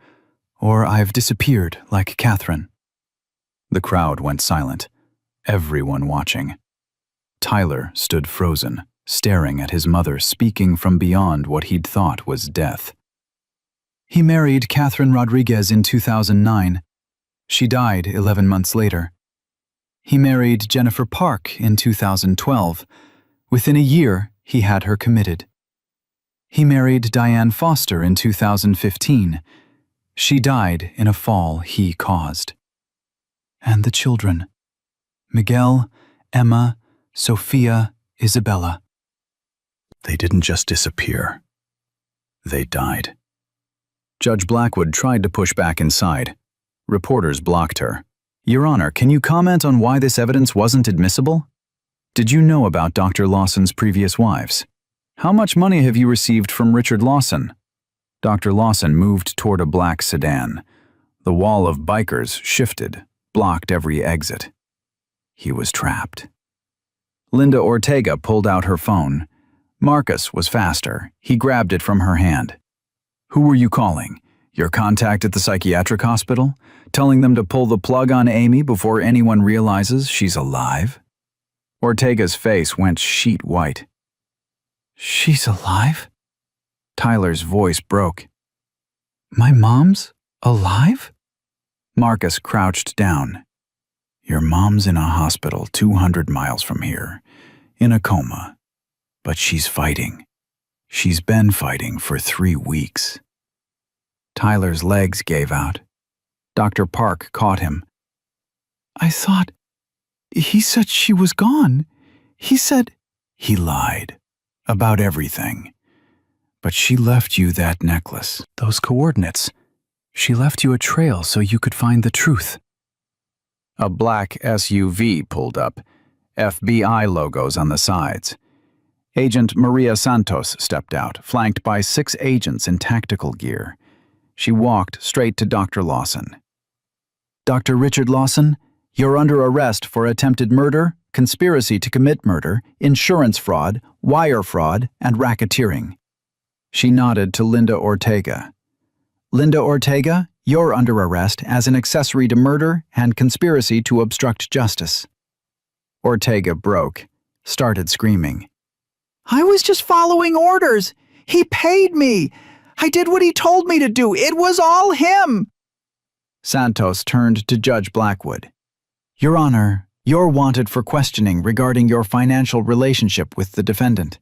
Or I've disappeared like Catherine. The crowd went silent, everyone watching. Tyler stood frozen, staring at his mother speaking from beyond what he'd thought was death. He married Catherine Rodriguez in 2009. She died 11 months later. He married Jennifer Park in 2012. Within a year, he had her committed. He married Diane Foster in 2015. She died in a fall he caused. And the children: Miguel, Emma, Sophia, Isabella. They didn't just disappear. They died. Judge Blackwood tried to push back inside. Reporters blocked her. Your Honor, can you comment on why this evidence wasn't admissible? Did you know about Dr. Lawson's previous wives? How much money have you received from Richard Lawson? Dr. Lawson moved toward a black sedan. The wall of bikers shifted, blocked every exit. He was trapped. Linda Ortega pulled out her phone. Marcus was faster. He grabbed it from her hand. Who were you calling? Your contact at the psychiatric hospital? Telling them to pull the plug on Amy before anyone realizes she's alive? Ortega's face went sheet white. She's alive? Tyler's voice broke. My mom's alive? Marcus crouched down. Your mom's in a hospital 200 miles from here, in a coma. But she's fighting. She's been fighting for 3 weeks. Tyler's legs gave out. Dr. Park caught him. I thought... He said she was gone. He said... He lied. About everything. But she left you that necklace. Those coordinates. She left you a trail so you could find the truth. A black SUV pulled up. FBI logos on the sides. Agent Maria Santos stepped out, flanked by 6 agents in tactical gear. She walked straight to Dr. Lawson. Dr. Richard Lawson, you're under arrest for attempted murder, conspiracy to commit murder, insurance fraud, wire fraud, and racketeering. She nodded to Linda Ortega. Linda Ortega, you're under arrest as an accessory to murder and conspiracy to obstruct justice. Ortega broke, started screaming. I was just following orders. He paid me. I did what he told me to do. It was all him. Santos turned to Judge Blackwood. Your Honor, you're wanted for questioning regarding your financial relationship with the defendant.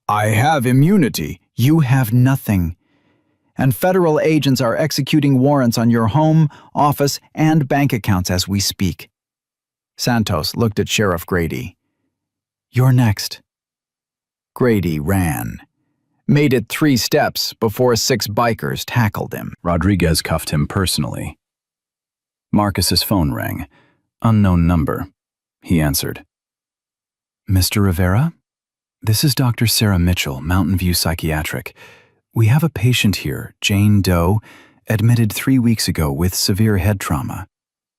I have immunity. You have nothing. And federal agents are executing warrants on your home, office, and bank accounts as we speak. Santos looked at Sheriff Grady. You're next. Grady ran. Made it 3 steps before 6 bikers tackled him. Rodriguez cuffed him personally. Marcus's phone rang. Unknown number. He answered. Mr. Rivera? This is Dr. Sarah Mitchell, Mountain View Psychiatric. We have a patient here, Jane Doe, admitted 3 weeks ago with severe head trauma.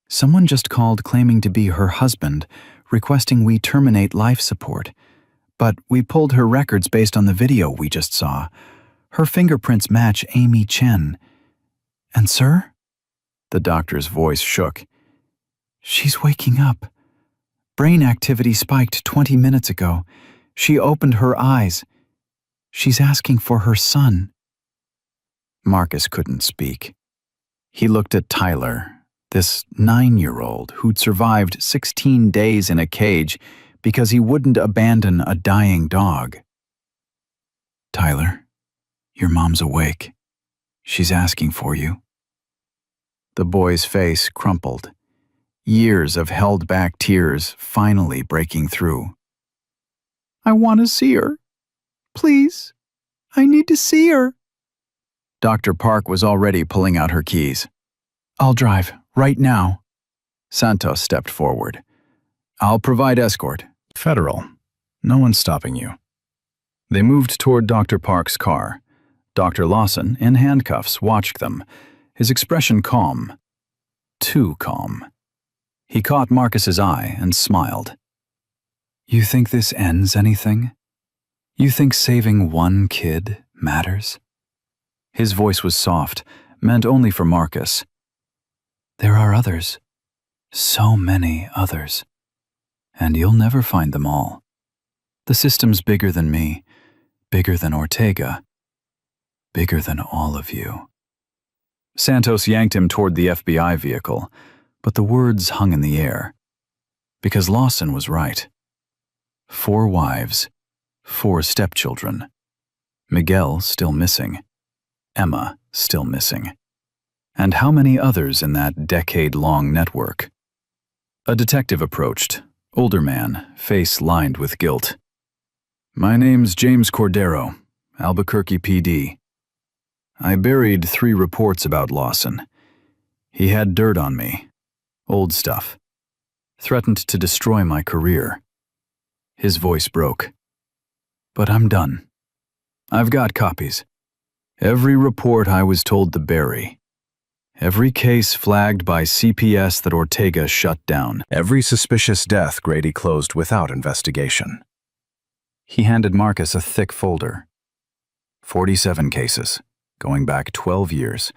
Someone just called claiming to be her husband, requesting we terminate life support. But we pulled her records based on the video we just saw. Her fingerprints match Amy Chen. And sir? The doctor's voice shook. She's waking up. Brain activity spiked 20 minutes ago. She opened her eyes. She's asking for her son. Marcus couldn't speak. He looked at Tyler, this 9-year-old who'd survived 16 days in a cage because he wouldn't abandon a dying dog. Tyler, your mom's awake. She's asking for you. The boy's face crumpled. Years of held-back tears finally breaking through. I want to see her. Please, I need to see her. Dr. Park was already pulling out her keys. I'll drive, right now. Santos stepped forward. I'll provide escort. Federal. No one's stopping you. They moved toward Dr. Park's car. Dr. Lawson, in handcuffs, watched them, his expression calm. Too calm. He caught Marcus's eye and smiled. "You think this ends anything? You think saving one kid matters?" His voice was soft, meant only for Marcus. "There are others. So many others. And you'll never find them all. The system's bigger than me, bigger than Ortega, bigger than all of you." Santos yanked him toward the FBI vehicle, but the words hung in the air. Because Lawson was right. 4 wives, 4 stepchildren. Miguel still missing. Emma still missing. And how many others in that decade-long network? A detective approached, older man, face lined with guilt. "My name's James Cordero, Albuquerque PD. I buried 3 reports about Lawson. He had dirt on me, old stuff. Threatened to destroy my career." His voice broke. "But I'm done. I've got copies. Every report I was told to bury. Every case flagged by CPS that Ortega shut down. Every suspicious death Grady closed without investigation." He handed Marcus a thick folder. 47 cases, going back 12 years.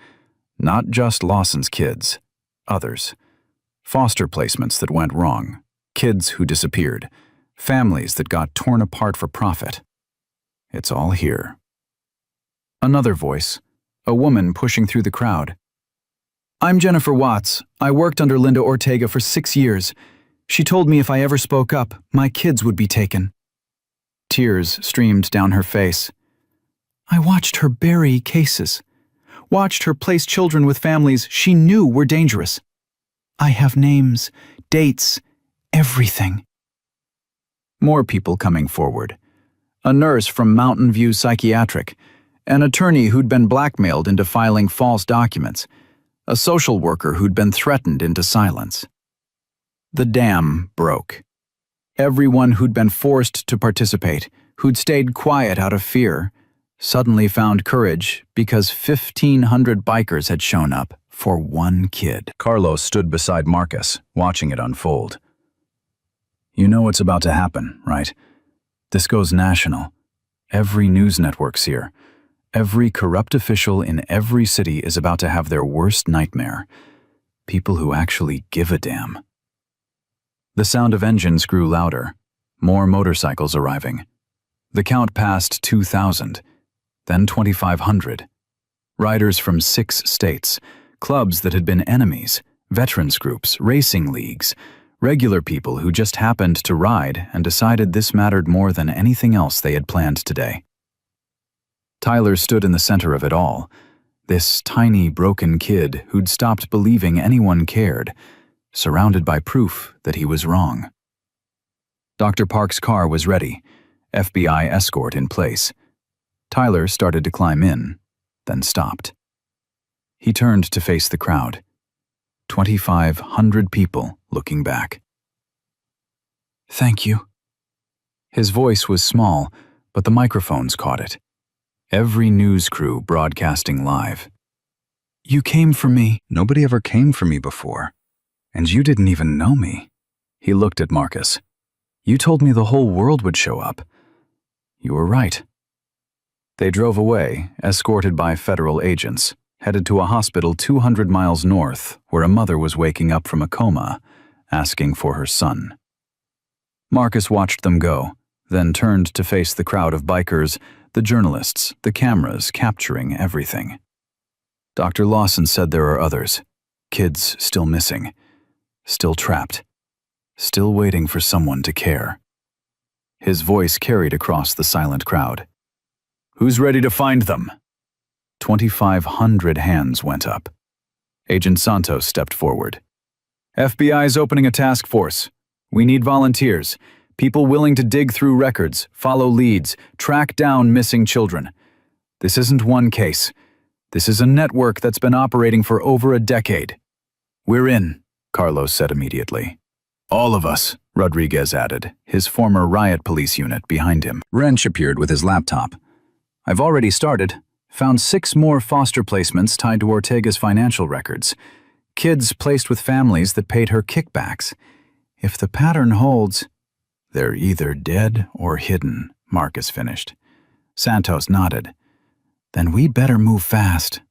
Not just Lawson's kids, others. Foster placements that went wrong, kids who disappeared, families that got torn apart for profit. It's all here. Another voice, a woman pushing through the crowd. "I'm Jennifer Watts. I worked under Linda Ortega for 6 years. She told me if I ever spoke up, my kids would be taken." Tears streamed down her face. "I watched her bury cases. Watched her place children with families she knew were dangerous. I have names, dates, everything." More people coming forward. A nurse from Mountain View Psychiatric, an attorney who'd been blackmailed into filing false documents, a social worker who'd been threatened into silence. The dam broke. Everyone who'd been forced to participate, who'd stayed quiet out of fear, suddenly found courage because 1,500 bikers had shown up for one kid. Carlos stood beside Marcus, watching it unfold. "You know what's about to happen, right? This goes national. Every news network's here. Every corrupt official in every city is about to have their worst nightmare. People who actually give a damn." The sound of engines grew louder, more motorcycles arriving. The count passed 2,000, then 2,500. Riders from 6 states, clubs that had been enemies, veterans groups, racing leagues, regular people who just happened to ride and decided this mattered more than anything else they had planned today. Tyler stood in the center of it all, this tiny, broken kid who'd stopped believing anyone cared, surrounded by proof that he was wrong. Dr. Park's car was ready, FBI escort in place. Tyler started to climb in, then stopped. He turned to face the crowd. 2,500 people looking back. "Thank you." His voice was small, but the microphones caught it. Every news crew broadcasting live. "You came for me." "Nobody ever came for me before. And you didn't even know me." He looked at Marcus. "You told me the whole world would show up. You were right." They drove away, escorted by federal agents, headed to a hospital 200 miles north where a mother was waking up from a coma, asking for her son. Marcus watched them go, then turned to face the crowd of bikers, the journalists, the cameras capturing everything. Dr. Lawson said there are others, kids still missing, still trapped, still waiting for someone to care. His voice carried across the silent crowd. "Who's ready to find them?" 2,500 hands went up. Agent Santos stepped forward. "FBI's opening a task force. We need volunteers, people willing to dig through records, follow leads, track down missing children. This isn't one case. This is a network that's been operating for over a decade." "We're in," Carlos said immediately. "All of us," Rodriguez added, his former riot police unit behind him. Wrench appeared with his laptop. "I've already started. found 6 more foster placements tied to Ortega's financial records. Kids placed with families that paid her kickbacks. If the pattern holds, they're either dead or hidden, Marcus finished. Santos nodded. Then we'd better move fast.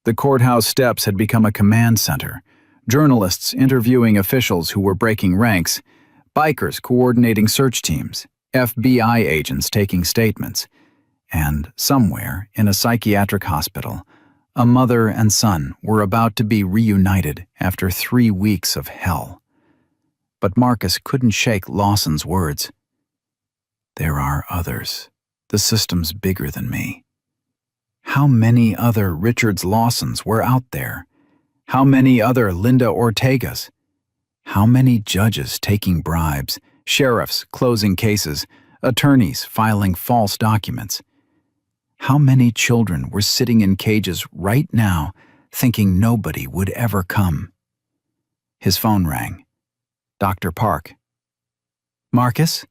The courthouse steps had become a command center. Journalists interviewing officials who were breaking ranks, bikers coordinating search teams, FBI agents taking statements, and somewhere in a psychiatric hospital, a mother and son were about to be reunited after 3 weeks of hell. But Marcus couldn't shake Lawson's words. There are others. The system's bigger than me. How many other Richards Lawsons were out there? How many other Linda Ortegas? How many judges taking bribes, sheriffs closing cases, attorneys filing false documents? How many children were sitting in cages right now, thinking nobody would ever come? His phone rang. Dr. Park. Marcus?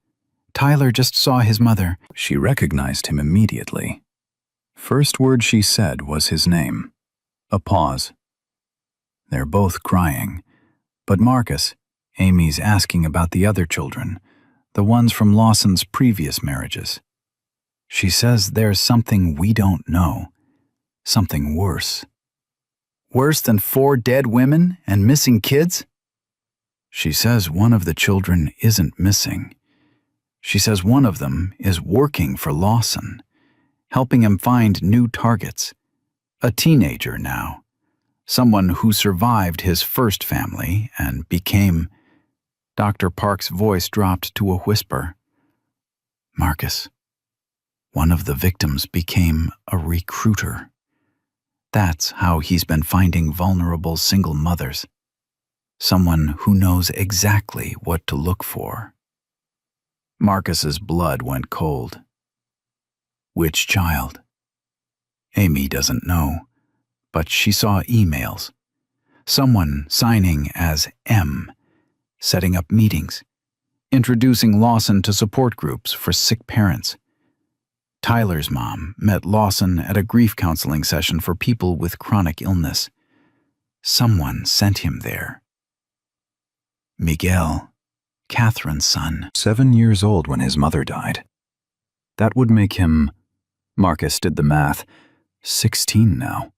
Tyler just saw his mother. She recognized him immediately. First word she said was his name. A pause. They're both crying. But Marcus, Amy's asking about the other children, the ones from Lawson's previous marriages. She says there's something we don't know. Something worse. Worse than 4 dead women and missing kids? She says one of the children isn't missing. She says one of them is working for Lawson, helping him find new targets. A teenager now. Someone who survived his first family and became... Dr. Park's voice dropped to a whisper. Marcus, one of the victims became a recruiter. That's how he's been finding vulnerable single mothers. Someone who knows exactly what to look for. Marcus's blood went cold. Which child? Amy doesn't know, but she saw emails. Someone signing as M, setting up meetings, introducing Lawson to support groups for sick parents. Tyler's mom met Lawson at a grief counseling session for people with chronic illness. Someone sent him there. Miguel, Catherine's son, 7 years old when his mother died. That would make him, Marcus did the math, 16 now.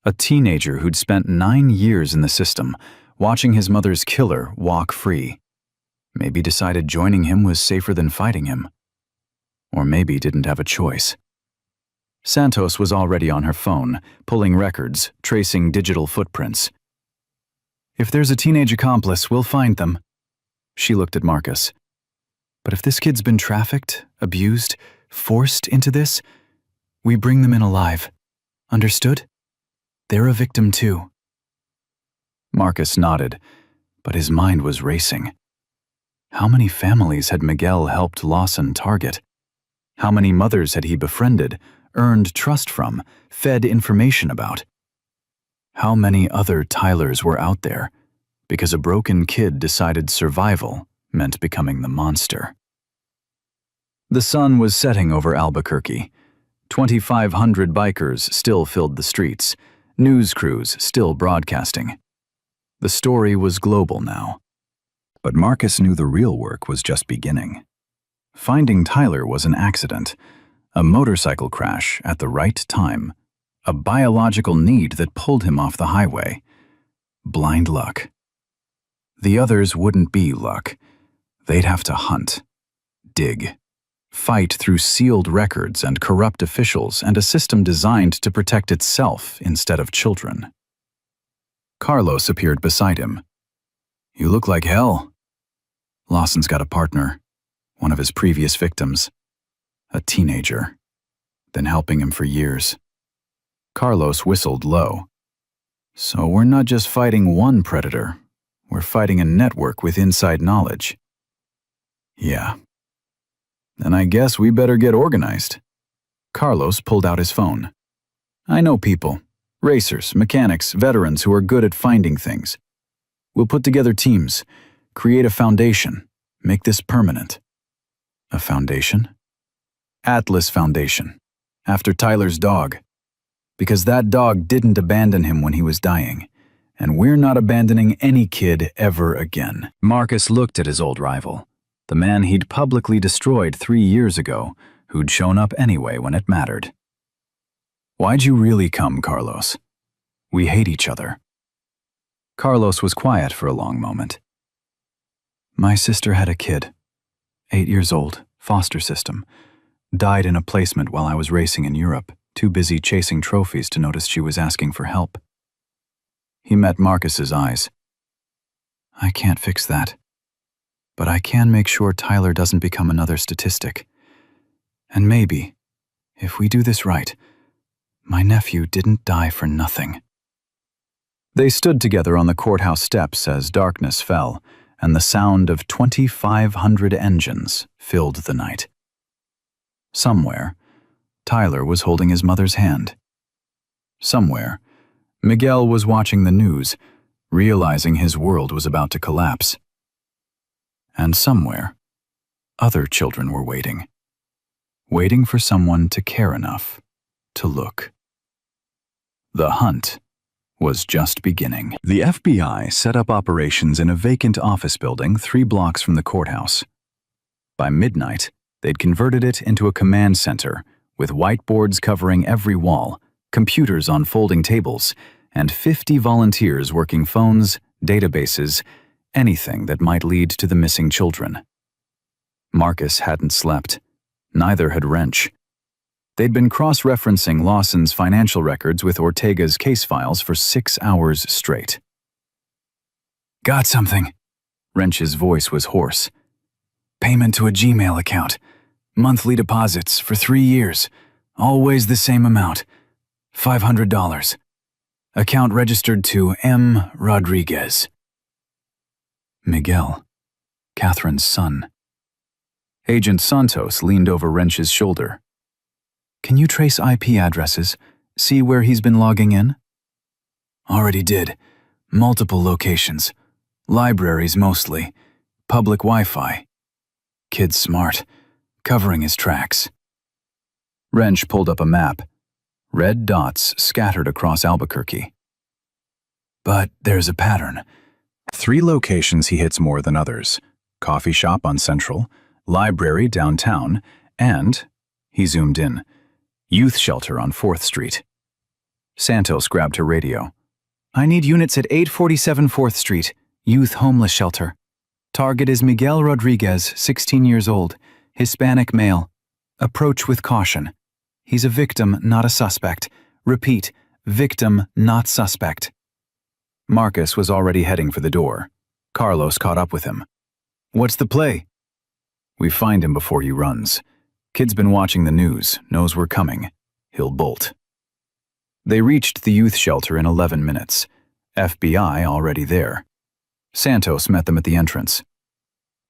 A teenager who'd spent 9 years in the system, watching his mother's killer walk free. Maybe decided joining him was safer than fighting him. Or maybe didn't have a choice. Santos was already on her phone, pulling records, tracing digital footprints. If there's a teenage accomplice, we'll find them. She looked at Marcus. But if this kid's been trafficked, abused, forced into this, we bring them in alive. Understood? They're a victim too. Marcus nodded, but his mind was racing. How many families had Miguel helped Lawson target? How many mothers had he befriended, earned trust from, fed information about? How many other Tylers were out there because a broken kid decided survival meant becoming the monster? The sun was setting over Albuquerque. 2,500 bikers still filled the streets, news crews still broadcasting. The story was global now. But Marcus knew the real work was just beginning. Finding Tyler was an accident, a motorcycle crash at the right time, a biological need that pulled him off the highway. Blind luck. The others wouldn't be luck. They'd have to hunt, dig, fight through sealed records and corrupt officials and a system designed to protect itself instead of children. Carlos appeared beside him. You look like hell. Lawson's got a partner, one of his previous victims, a teenager, been helping him for years. Carlos whistled low. So we're not just fighting one predator, we're fighting a network with inside knowledge. Yeah. Then I guess we better get organized. Carlos pulled out his phone. I know people, racers, mechanics, veterans who are good at finding things. We'll put together teams, create a foundation, make this permanent. A foundation? Atlas Foundation, after Tyler's dog. Because that dog didn't abandon him when he was dying, and we're not abandoning any kid ever again. Marcus looked at his old rival, the man he'd publicly destroyed 3 years ago, who'd shown up anyway when it mattered. Why'd you really come, Carlos? We hate each other. Carlos was quiet for a long moment. My sister had a kid, 8 years old, foster system. Died in a placement while I was racing in Europe, too busy chasing trophies to notice she was asking for help. He met Marcus's eyes. I can't fix that. But I can make sure Tyler doesn't become another statistic. And maybe, if we do this right, my nephew didn't die for nothing. They stood together on the courthouse steps as darkness fell, and the sound of 2,500 engines filled the night. Somewhere, Tyler was holding his mother's hand. Somewhere, Miguel was watching the news, realizing his world was about to collapse. And somewhere, other children were waiting. Waiting for someone to care enough to look. The hunt was just beginning. The FBI set up operations in a vacant office building 3 blocks from the courthouse. By midnight, they'd converted it into a command center with whiteboards covering every wall, computers on folding tables, and 50 volunteers working phones, databases, anything that might lead to the missing children. Marcus hadn't slept. Neither had Wrench. They'd been cross-referencing Lawson's financial records with Ortega's case files for 6 hours straight. Got something. Wrench's voice was hoarse. Payment to a Gmail account. Monthly deposits for 3 years. Always the same amount. $500. Account registered to M. Rodriguez. Miguel, Catherine's son. Agent Santos leaned over Wrench's shoulder. Can you trace IP addresses? See where he's been logging in? Already did. Multiple locations. Libraries mostly. Public Wi-Fi. Kid's smart. Covering his tracks. Wrench pulled up a map. Red dots scattered across Albuquerque. But there's a pattern. 3 locations he hits more than others. Coffee shop on Central, library downtown, and, he zoomed in, youth shelter on 4th Street. Santos grabbed her radio. I need units at 847 4th Street, youth homeless shelter. Target is Miguel Rodriguez, 16 years old, Hispanic male. Approach with caution. He's a victim, not a suspect. Repeat, victim, not suspect. Marcus was already heading for the door. Carlos caught up with him. What's the play? We find him before he runs. Kid's been watching the news, knows we're coming. He'll bolt. They reached the youth shelter in 11 minutes. FBI already there. Santos met them at the entrance.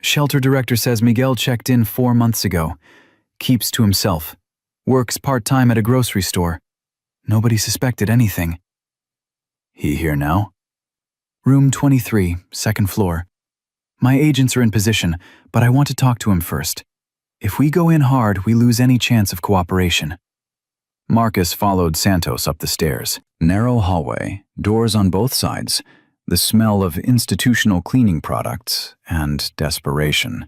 Shelter director says Miguel checked in 4 months ago. Keeps to himself. Works part-time at a grocery store. Nobody suspected anything. He here now? Room 23, 2nd floor. My agents are in position, but I want to talk to him first. If we go in hard, we lose any chance of cooperation. Marcus followed Santos up the stairs. Narrow hallway, doors on both sides, the smell of institutional cleaning products, and desperation.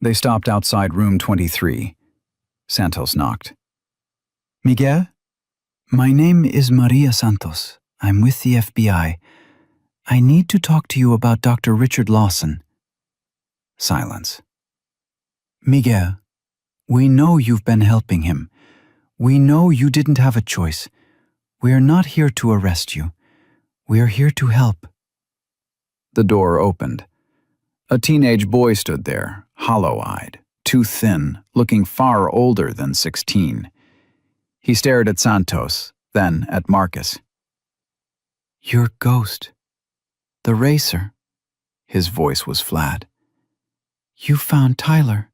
They stopped outside room 23. Santos knocked. Miguel? My name is Maria Santos. I'm with the FBI. I need to talk to you about Dr. Richard Lawson. Silence. Miguel, we know you've been helping him. We know you didn't have a choice. We are not here to arrest you. We are here to help. The door opened. A teenage boy stood there, hollow-eyed, too thin, looking far older than 16. He stared at Santos, then at Marcus. Your ghost. The racer. His voice was flat. You found Tyler.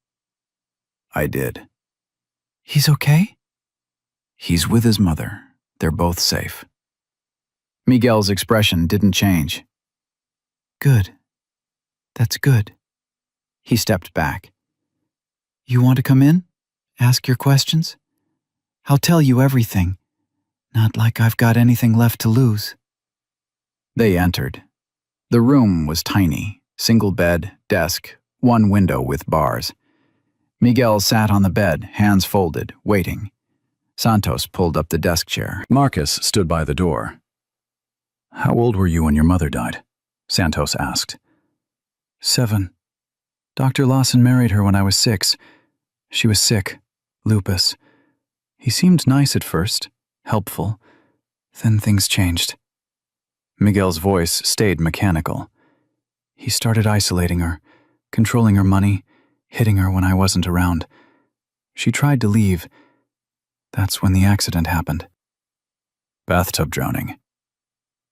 I did. He's okay? He's with his mother. They're both safe. Miguel's expression didn't change. Good. That's good. He stepped back. You want to come in? Ask your questions? I'll tell you everything. Not like I've got anything left to lose. They entered. The room was tiny, single bed, desk, one window with bars. Miguel sat on the bed, hands folded, waiting. Santos pulled up the desk chair. Marcus stood by the door. "How old were you when your mother died?" Santos asked. 7. Dr. Lawson married her when I was 6. She was sick, lupus. He seemed nice at first, helpful. Then things changed. Miguel's voice stayed mechanical. He started isolating her, controlling her money, hitting her when I wasn't around. She tried to leave. That's when the accident happened. Bathtub drowning.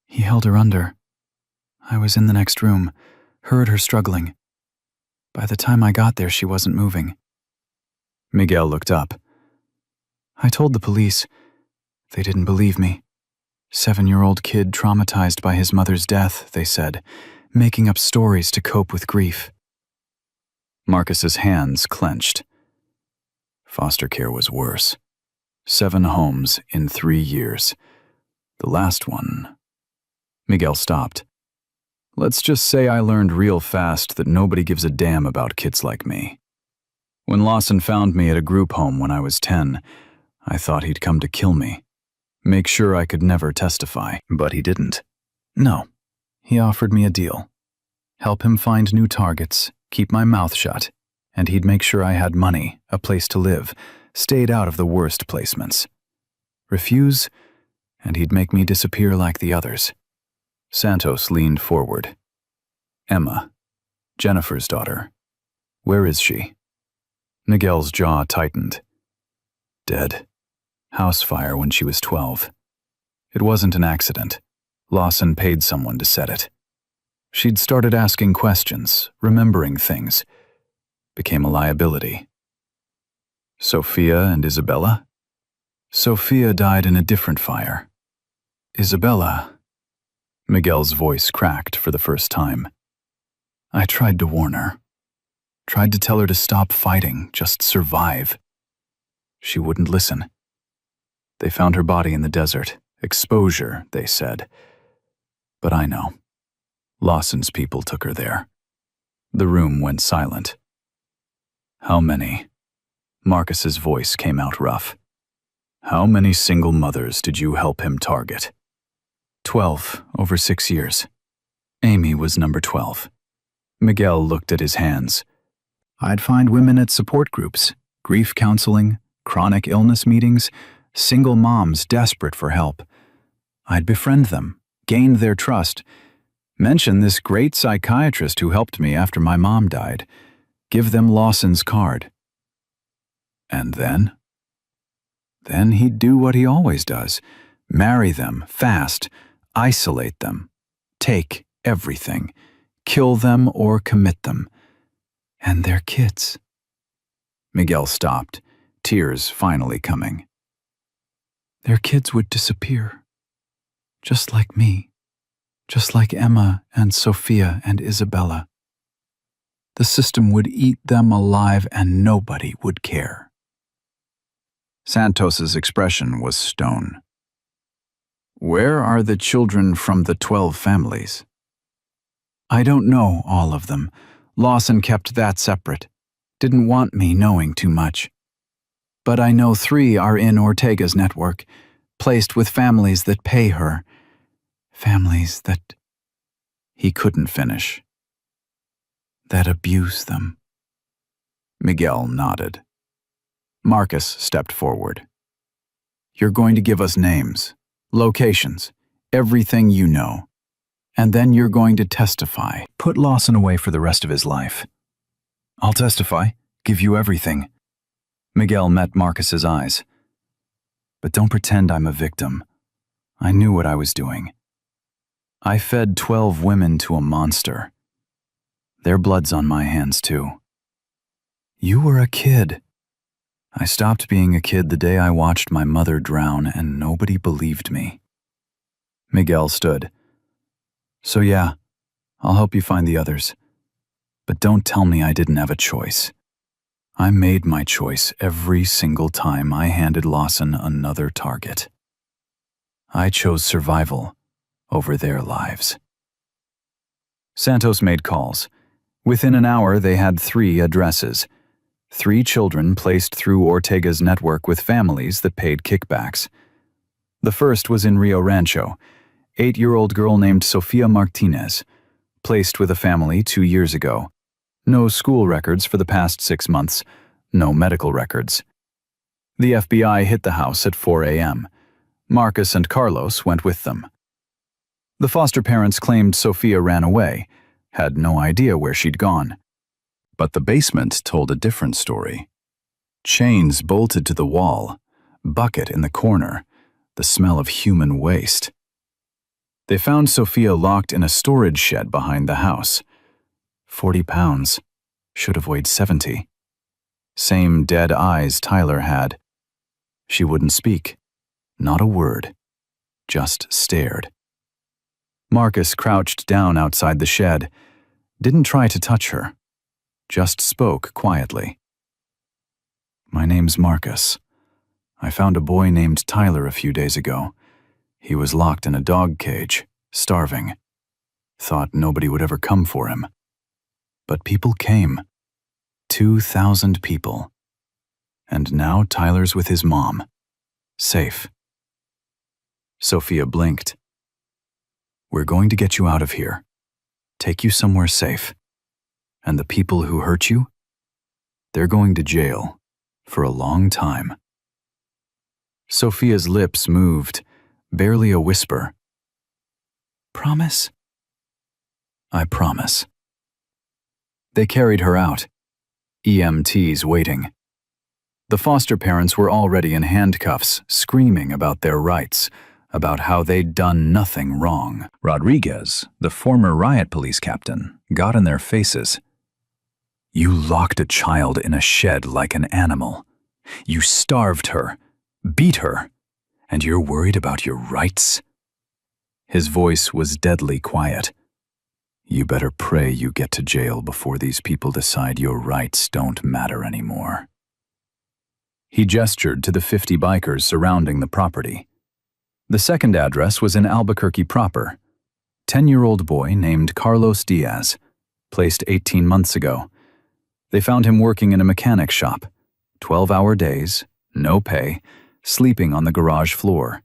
He held her under. I was in the next room, heard her struggling. By the time I got there, she wasn't moving. Miguel looked up. I told the police. They didn't believe me. 7-year-old kid traumatized by his mother's death, they said, making up stories to cope with grief. Marcus's hands clenched. Foster care was worse. 7 homes in 3 years. The last one. Miguel stopped. Let's just say I learned real fast that nobody gives a damn about kids like me. When Lawson found me at a group home when I was 10, I thought he'd come to kill me. Make sure I could never testify, but he didn't. No, he offered me a deal. Help him find new targets, keep my mouth shut, and he'd make sure I had money, a place to live, stayed out of the worst placements. Refuse, and he'd make me disappear like the others. Santos leaned forward. Emma, Jennifer's daughter. Where is she? Miguel's jaw tightened. Dead. House fire when she was 12. It wasn't an accident. Lawson paid someone to set it. She'd started asking questions, remembering things. Became a liability. Sophia and Isabella? Sophia died in a different fire. Isabella... Miguel's voice cracked for the first time. I tried to warn her. Tried to tell her to stop fighting, just survive. She wouldn't listen. They found her body in the desert. Exposure, they said. But I know. Lawson's people took her there. The room went silent. How many? Marcus's voice came out rough. How many single mothers did you help him target? 12 over 6 years. Amy was number 12. Miguel looked at his hands. I'd find women at support groups, grief counseling, chronic illness meetings, single moms desperate for help. I'd befriend them, gain their trust, mention this great psychiatrist who helped me after my mom died, give them Lawson's card. And then? Then he'd do what he always does, marry them fast, isolate them, take everything, kill them or commit them. And their kids. Miguel stopped, tears finally coming. Their kids would disappear. Just like me. Just like Emma and Sophia and Isabella. The system would eat them alive and nobody would care. Santos's expression was stone. Where are the children from the 12 families? I don't know all of them. Lawson kept that separate. Didn't want me knowing too much. But I know 3 are in Ortega's network, placed with families that pay her. Families that... He couldn't finish. That abuse them. Miguel nodded. Marcus stepped forward. You're going to give us names, locations, everything you know. And then you're going to testify. Put Lawson away for the rest of his life. I'll testify, give you everything. Miguel met Marcus's eyes. But don't pretend I'm a victim. I knew what I was doing. I fed 12 women to a monster. Their blood's on my hands too. You were a kid. I stopped being a kid the day I watched my mother drown and nobody believed me. Miguel stood. So yeah, I'll help you find the others. But don't tell me I didn't have a choice. I made my choice every single time I handed Lawson another target. I chose survival over their lives. Santos made calls. Within an hour, they had 3 addresses. 3 children placed through Ortega's network with families that paid kickbacks. The first was in Rio Rancho, 8-year-old girl named Sofia Martinez, placed with a family 2 years ago. No school records for the past 6 months, no medical records. The FBI hit the house at 4 a.m. Marcus and Carlos went with them. The foster parents claimed Sofia ran away, had no idea where she'd gone. But the basement told a different story. Chains bolted to the wall, bucket in the corner, the smell of human waste. They found Sofia locked in a storage shed behind the house. 40 pounds. Should have weighed 70. Same dead eyes Tyler had. She wouldn't speak. Not a word. Just stared. Marcus crouched down outside the shed. Didn't try to touch her. Just spoke quietly. My name's Marcus. I found a boy named Tyler a few days ago. He was locked in a dog cage, starving. Thought nobody would ever come for him. But people came. 2,000 people. And now Tyler's with his mom. Safe. Sofia blinked. We're going to get you out of here. Take you somewhere safe. And the people who hurt you? They're going to jail. For a long time. Sofia's lips moved, barely a whisper. Promise? I promise. They carried her out. EMTs waiting. The foster parents were already in handcuffs, screaming about their rights, about how they'd done nothing wrong. Rodriguez, the former riot police captain, got in their faces. You locked a child in a shed like an animal. You starved her, beat her, and you're worried about your rights? His voice was deadly quiet. You better pray you get to jail before these people decide your rights don't matter anymore. He gestured to the 50 bikers surrounding the property. The second address was in Albuquerque proper. 10-year-old boy named Carlos Diaz, placed 18 months ago. They found him working in a mechanic shop. 12-hour days, no pay, sleeping on the garage floor.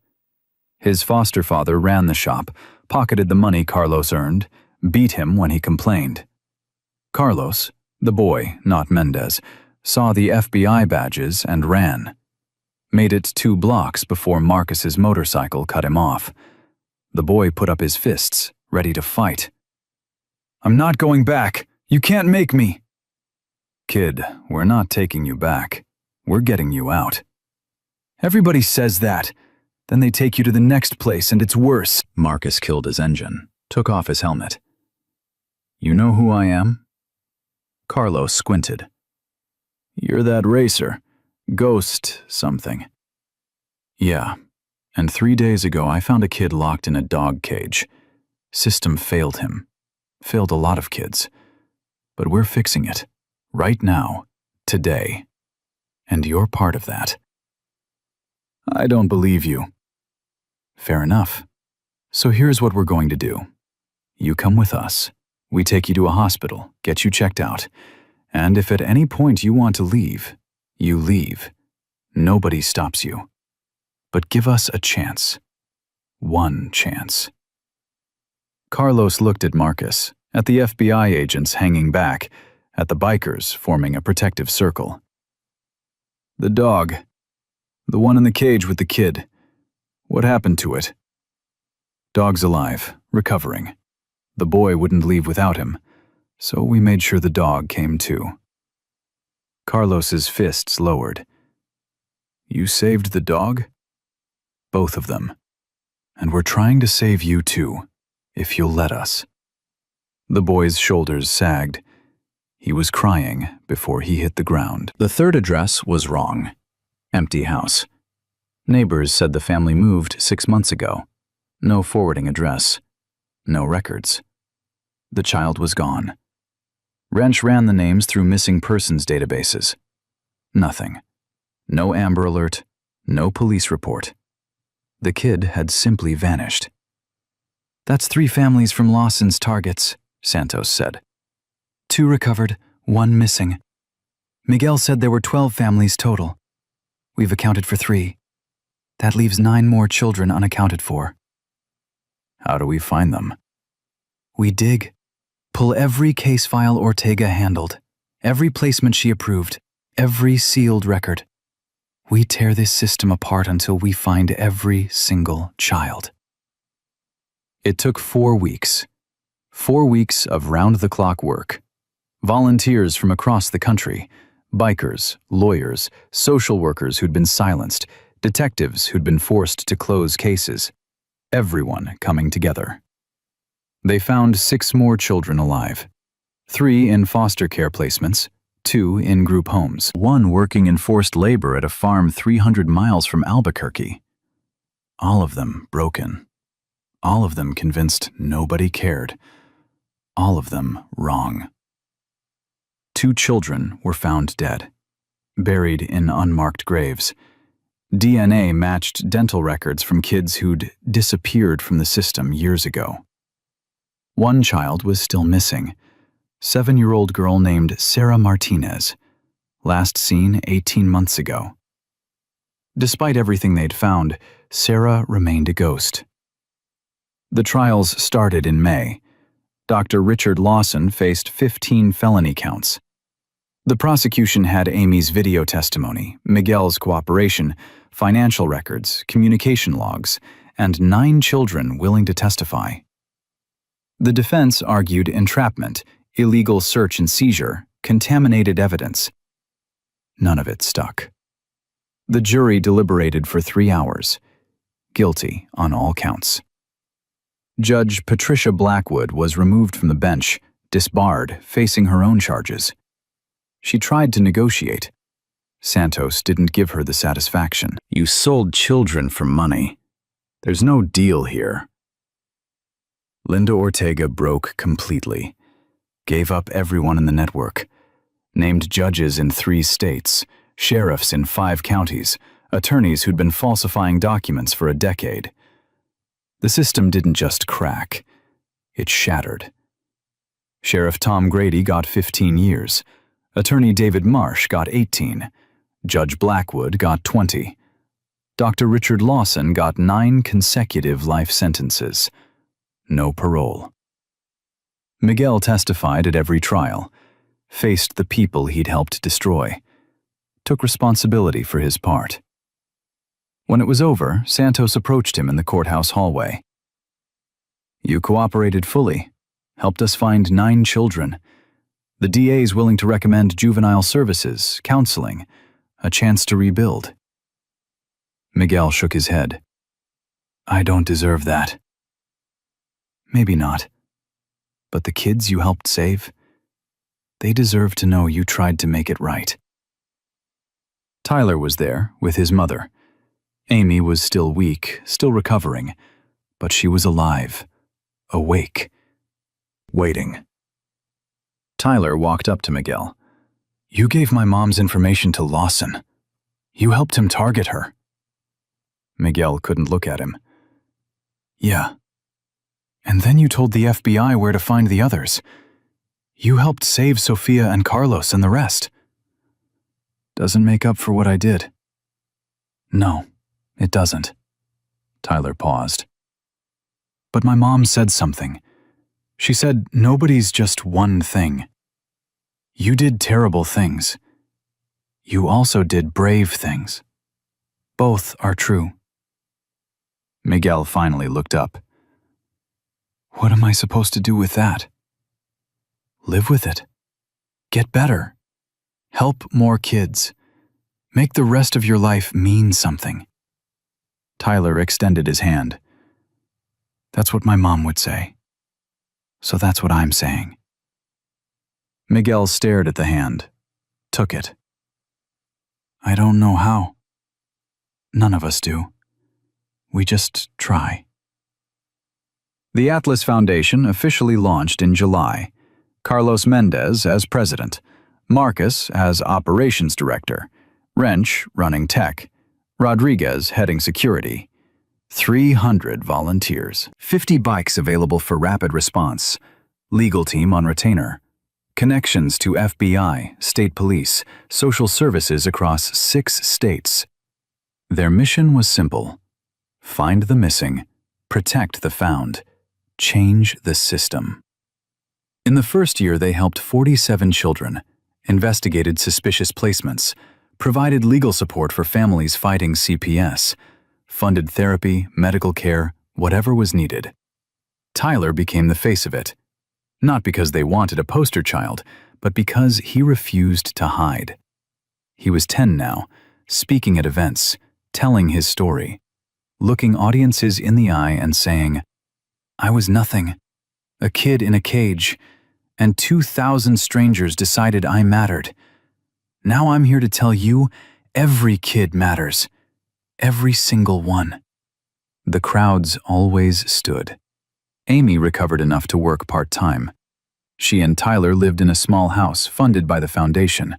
His foster father ran the shop, pocketed the money Carlos earned, beat him when he complained. Carlos, the boy, not Mendez, saw the FBI badges and ran. Made it 2 blocks before Marcus's motorcycle cut him off. The boy put up his fists, ready to fight. I'm not going back. You can't make me. Kid, we're not taking you back. We're getting you out. Everybody says that. Then they take you to the next place and it's worse. Marcus killed his engine, took off his helmet. You know who I am? Carlos squinted. You're that racer. Ghost something. Yeah, and 3 days ago I found a kid locked in a dog cage. System failed him. Failed a lot of kids. But we're fixing it. Right now. Today. And you're part of that. I don't believe you. Fair enough. So here's what we're going to do. You come with us. We take you to a hospital, get you checked out. And if at any point you want to leave, you leave. Nobody stops you. But give us a chance. One chance. Carlos looked at Marcus, at the FBI agents hanging back, at the bikers forming a protective circle. The dog. The one in the cage with the kid. What happened to it? Dog's alive, recovering. The boy wouldn't leave without him, so we made sure the dog came too. Carlos's fists lowered. You saved the dog? Both of them. And we're trying to save you too, if you'll let us. The boy's shoulders sagged. He was crying before he hit the ground. The third address was wrong. Empty house. Neighbors said the family moved 6 months ago. No forwarding address. No records. The child was gone. Wrench ran the names through missing persons databases. Nothing. No Amber Alert. No police report. The kid had simply vanished. "That's 3 families from Lawson's targets," Santos said. 2 recovered, 1 missing. Miguel said there were 12 families total. We've accounted for 3. That leaves 9 more children unaccounted for. How do we find them? We dig. Pull every case file Ortega handled, every placement she approved, every sealed record. We tear this system apart until we find every single child. It took 4 weeks. 4 weeks of round-the-clock work. Volunteers from across the country, bikers, lawyers, social workers who'd been silenced, detectives who'd been forced to close cases. Everyone coming together. They found 6 more children alive. 3 in foster care placements, 2 in group homes, 1 working in forced labor at a farm 300 miles from Albuquerque. All of them broken. All of them convinced nobody cared. All of them wrong. 2 children were found dead, buried in unmarked graves. DNA matched dental records from kids who'd disappeared from the system years ago. 1 child was still missing. 7-year-old girl named Sarah Martinez, last seen 18 months ago. Despite everything they'd found, Sarah remained a ghost. The trials started in May. Dr. Richard Lawson faced 15 felony counts. The prosecution had Amy's video testimony, Miguel's cooperation, financial records, communication logs, and 9 children willing to testify. The defense argued entrapment, illegal search and seizure, contaminated evidence. None of it stuck. The jury deliberated for 3 hours. Guilty on all counts. Judge Patricia Blackwood was removed from the bench, disbarred, facing her own charges. She tried to negotiate. Santos didn't give her the satisfaction. "You sold children for money. There's no deal here." Linda Ortega broke completely. Gave up everyone in the network. Named judges in 3 states, sheriffs in 5 counties, attorneys who'd been falsifying documents for a decade. The system didn't just crack, it shattered. Sheriff Tom Grady got 15 years. Attorney David Marsh got 18. Judge Blackwood got 20. Dr. Richard Lawson got 9 consecutive life sentences. No parole. Miguel testified at every trial, faced the people he'd helped destroy, took responsibility for his part. When it was over, Santos approached him in the courthouse hallway. "You cooperated fully, helped us find 9 children. The DA's willing to recommend juvenile services, counseling, a chance to rebuild." Miguel shook his head. "I don't deserve that." "Maybe not. But the kids you helped save, they deserve to know you tried to make it right." Tyler was there with his mother. Amy was still weak, still recovering, but she was alive, awake, waiting. Tyler walked up to Miguel. "You gave my mom's information to Lawson. You helped him target her." Miguel couldn't look at him. "Yeah. And then you told the FBI where to find the others. You helped save Sophia and Carlos and the rest." "Doesn't make up for what I did." "No, it doesn't." Tyler paused. "But my mom said something. She said nobody's just one thing. You did terrible things. You also did brave things. Both are true." Miguel finally looked up. "What am I supposed to do with that?" "Live with it. Get better. Help more kids. Make the rest of your life mean something." Tyler extended his hand. "That's what my mom would say. So that's what I'm saying." Miguel stared at the hand, took it. "I don't know how. None of us do. We just try." The Atlas Foundation officially launched in July. Carlos Mendez as president, Marcus as operations director, Wrench running tech, Rodriguez heading security. 300 volunteers. 50 bikes available for rapid response. Legal team on retainer. Connections to FBI, state police, social services across 6 states. Their mission was simple: find the missing, protect the found, change the system. In the first year, they helped 47 children, investigated suspicious placements, provided legal support for families fighting CPS, funded therapy, medical care, whatever was needed. Tyler became the face of it, not because they wanted a poster child, but because he refused to hide. He was 10 now, speaking at events, telling his story, looking audiences in the eye and saying, "I was nothing, a kid in a cage, and 2,000 strangers decided I mattered. Now I'm here to tell you, every kid matters. Every single one." The crowds always stood. Amy recovered enough to work part-time. She and Tyler lived in a small house funded by the foundation.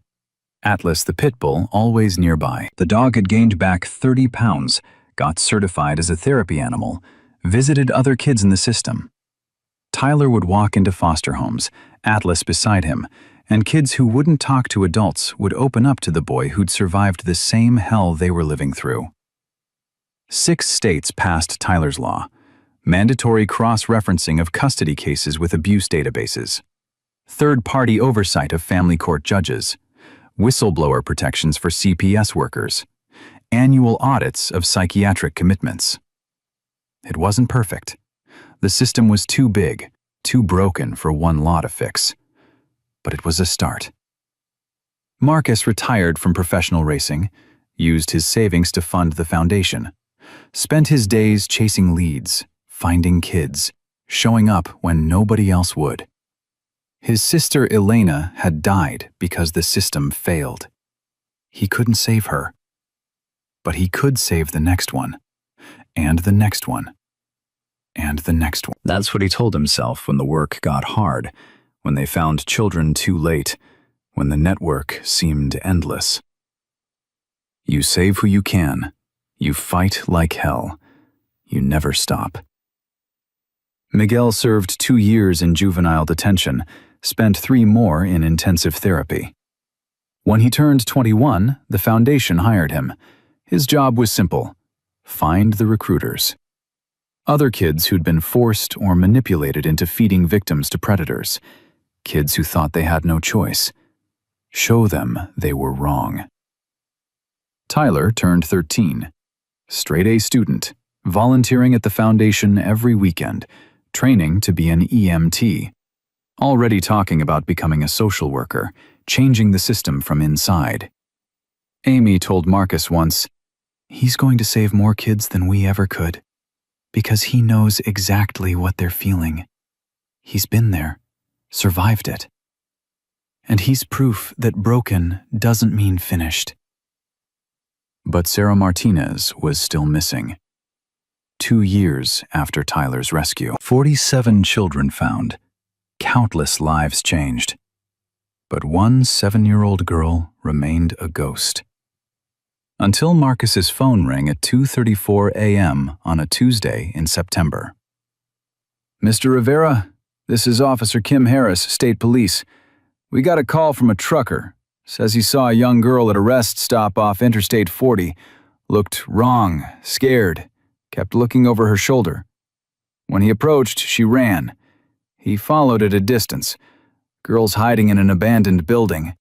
Atlas, the pit bull, always nearby. The dog had gained back 30 pounds, got certified as a therapy animal, visited other kids in the system. Tyler would walk into foster homes, Atlas beside him, and kids who wouldn't talk to adults would open up to the boy who'd survived the same hell they were living through. 6 states passed Tyler's law: mandatory cross-referencing of custody cases with abuse databases, third-party oversight of family court judges, whistleblower protections for CPS workers, annual audits of psychiatric commitments. It wasn't perfect. The system was too big, too broken for one law to fix. But it was a start. Marcus retired from professional racing, used his savings to fund the foundation, spent his days chasing leads, finding kids, showing up when nobody else would. His sister Elena had died because the system failed. He couldn't save her. But he could save the next one, and the next one, and the next one. That's what he told himself when the work got hard, when they found children too late, when the network seemed endless. You save who you can. You fight like hell. You never stop. Miguel served 2 years in juvenile detention, spent 3 more in intensive therapy. When he turned 21, the foundation hired him. His job was simple: find the recruiters. Other kids who'd been forced or manipulated into feeding victims to predators. Kids who thought they had no choice. Show them they were wrong. Tyler turned 13. Straight-A student, volunteering at the foundation every weekend, training to be an EMT. Already talking about becoming a social worker, changing the system from inside. Amy told Marcus once, "He's going to save more kids than we ever could, because he knows exactly what they're feeling. He's been there, survived it. And he's proof that broken doesn't mean finished." But Sarah Martinez was still missing. 2 years after Tyler's rescue, 47 children found, countless lives changed. But one 7-year-old girl remained a ghost. Until Marcus's phone rang at 2:34 a.m. on a Tuesday in September. "Mr. Rivera, this is Officer Kim Harris, State Police. We got a call from a trucker. Says he saw a young girl at a rest stop off Interstate 40. Looked wrong, scared, kept looking over her shoulder. When he approached, she ran. He followed at a distance. Girl's hiding in an abandoned building.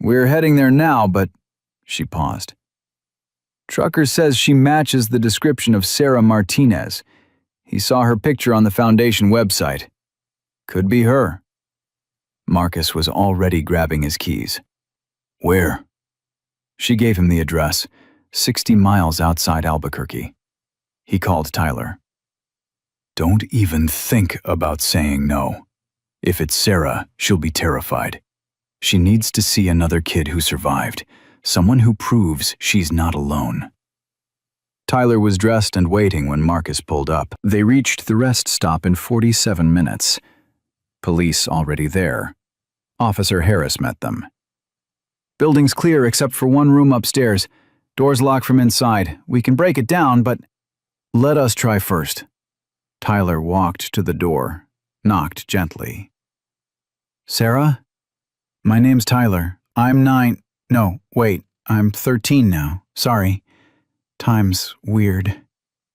We're heading there now, but..." She paused. "Trucker says she matches the description of Sarah Martinez. He saw her picture on the foundation website. Could be her." Marcus was already grabbing his keys. "Where?" She gave him the address, 60 miles outside Albuquerque. He called Tyler. "Don't even think about saying no. If it's Sarah, she'll be terrified. She needs to see another kid who survived, someone who proves she's not alone." Tyler was dressed and waiting when Marcus pulled up. They reached the rest stop in 47 minutes. Police already there. Officer Harris met them. "Building's clear except for one room upstairs. Door's locked from inside. We can break it down, but..." Let us try first. Tyler walked to the door, knocked gently. Sarah? My name's Tyler. I'm 9. No, wait, I'm 13 now. Sorry. Time's weird.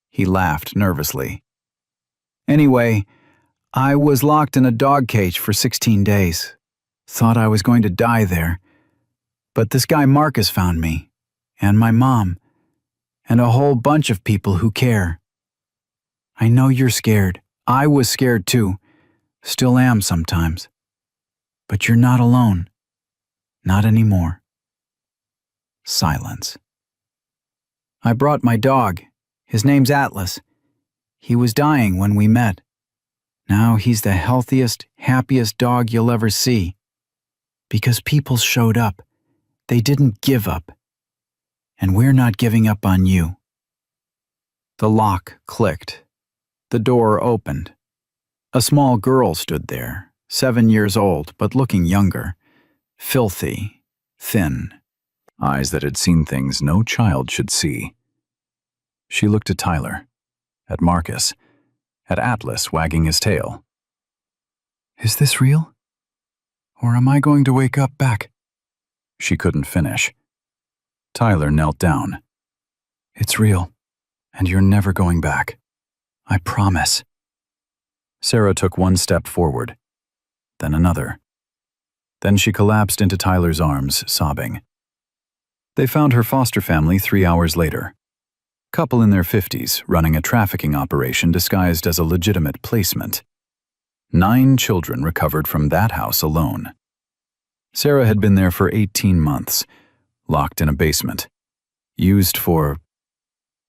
He laughed nervously. Anyway, I was locked in a dog cage for 16 days. Thought I was going to die there. But this guy Marcus found me, and my mom, and a whole bunch of people who care. I know you're scared. I was scared too. Still am sometimes. But you're not alone. Not anymore. Silence. I brought my dog. His name's Atlas. He was dying when we met. Now he's the healthiest, happiest dog you'll ever see. Because people showed up. They didn't give up. And we're not giving up on you. The lock clicked. The door opened. A small girl stood there, 7 years old but looking younger. Filthy, thin, eyes that had seen things no child should see. She looked at Tyler, at Marcus, at Atlas wagging his tail. Is this real? Or am I going to wake up back? She couldn't finish. Tyler knelt down. It's real, and you're never going back. I promise. Sarah took one step forward, then another. Then she collapsed into Tyler's arms, sobbing. They found her foster family 3 hours later. Couple in their 50s running a trafficking operation disguised as a legitimate placement. 9 children recovered from that house alone. Sarah had been there for 18 months, locked in a basement, used for...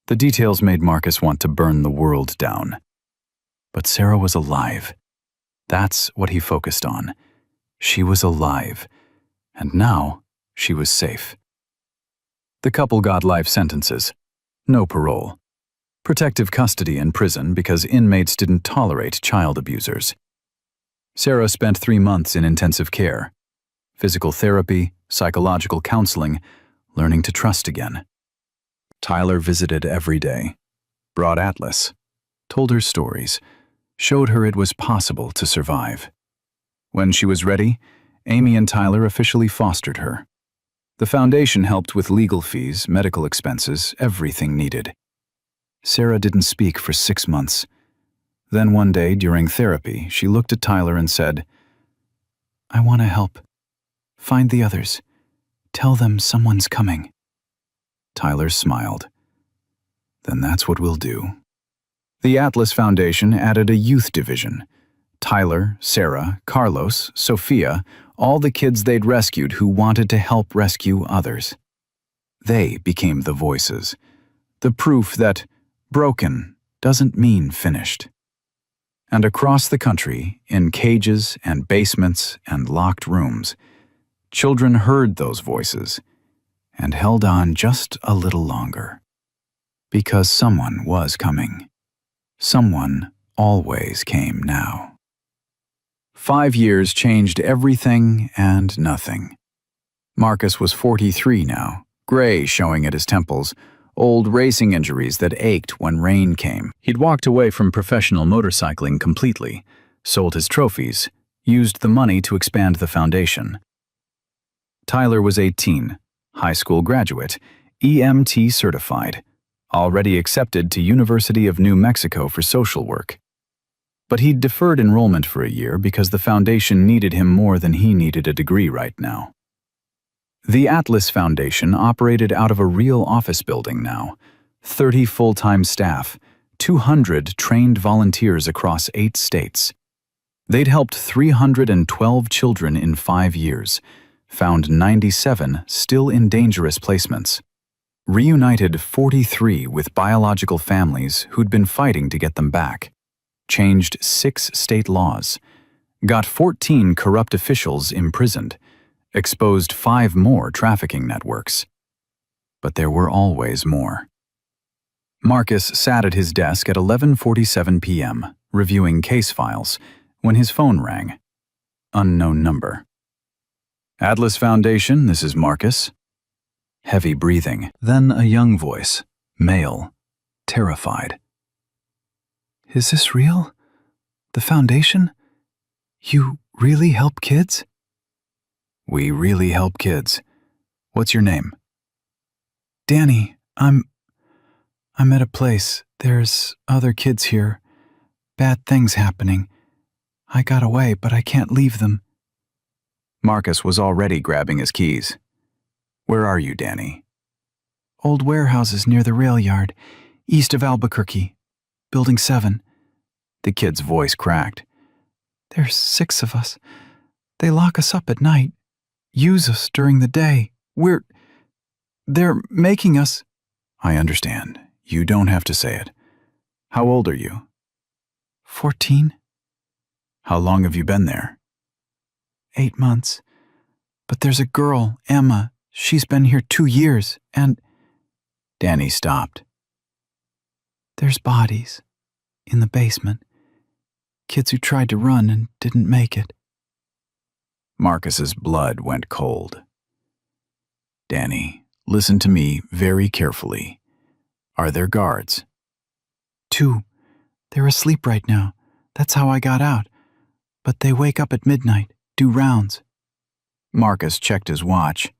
The details made Marcus want to burn the world down. But Sarah was alive. That's what he focused on. She was alive, and now she was safe. The couple got life sentences. No parole. Protective custody in prison because inmates didn't tolerate child abusers. Sarah spent 3 months in intensive care. Physical therapy, psychological counseling, learning to trust again. Tyler visited every day, brought Atlas, told her stories, showed her it was possible to survive. When she was ready, Amy and Tyler officially fostered her. The foundation helped with legal fees, medical expenses, everything needed. Sarah didn't speak for 6 months. Then one day during therapy, she looked at Tyler and said, I want to help. Find the others. Tell them someone's coming. Tyler smiled. Then that's what we'll do. The Atlas Foundation added a youth division. Tyler, Sarah, Carlos, Sophia, all the kids they'd rescued who wanted to help rescue others. They became the voices, the proof that broken doesn't mean finished. And across the country, in cages and basements and locked rooms, children heard those voices and held on just a little longer. Because someone was coming. Someone always came now. 5 years changed everything and nothing. Marcus was 43 now, gray showing at his temples, old racing injuries that ached when rain came. He'd walked away from professional motorcycling completely, sold his trophies, used the money to expand the foundation. Tyler was 18, high school graduate, EMT certified, already accepted to University of New Mexico for social work. But he'd deferred enrollment for a year because the foundation needed him more than he needed a degree right now. The Atlas Foundation operated out of a real office building now, 30 full-time staff, 200 trained volunteers across 8 states. They'd helped 312 children in 5 years, found 97 still in dangerous placements, reunited 43 with biological families who'd been fighting to get them back, changed 6 state laws, got 14 corrupt officials imprisoned, exposed 5 more trafficking networks. But there were always more. Marcus sat at his desk at 11:47 p.m., reviewing case files, when his phone rang. Unknown number. Atlas Foundation, this is Marcus. Heavy breathing, then a young voice, male, terrified. Is this real? The foundation? You really help kids? We really help kids. What's your name? Danny, I'm at a place. There's other kids here. Bad things happening. I got away, but I can't leave them. Marcus was already grabbing his keys. Where are you, Danny? Old warehouses near the rail yard, east of Albuquerque. Building 7. The kid's voice cracked. There's 6 of us. They lock us up at night. Use us during the day. They're making us. I understand. You don't have to say it. How old are you? 14. How long have you been there? 8 months. But there's a girl, Emma. She's been here 2 years, and... Danny stopped. There's bodies. In the basement. Kids who tried to run and didn't make it. Marcus's blood went cold. Danny, listen to me very carefully. Are there guards? 2. They're asleep right now. That's how I got out. But they wake up at midnight, do rounds. Marcus checked his watch.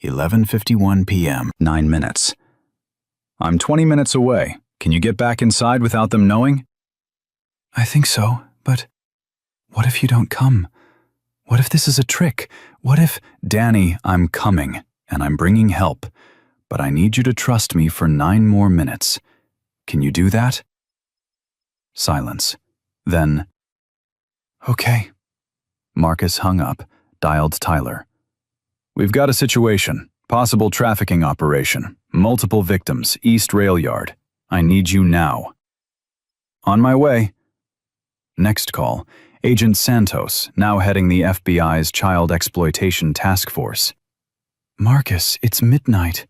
11:51 p.m. 9 minutes. I'm 20 minutes away. Can you get back inside without them knowing? I think so, but what if you don't come? What if this is a trick? What if... Danny, I'm coming, and I'm bringing help, but I need you to trust me for 9 more minutes. Can you do that? Silence. Then... Okay. Marcus hung up, dialed Tyler. We've got a situation. Possible trafficking operation. Multiple victims, East Rail Yard. I need you now. On my way. Next call, Agent Santos, now heading the FBI's Child Exploitation Task Force. Marcus, it's midnight.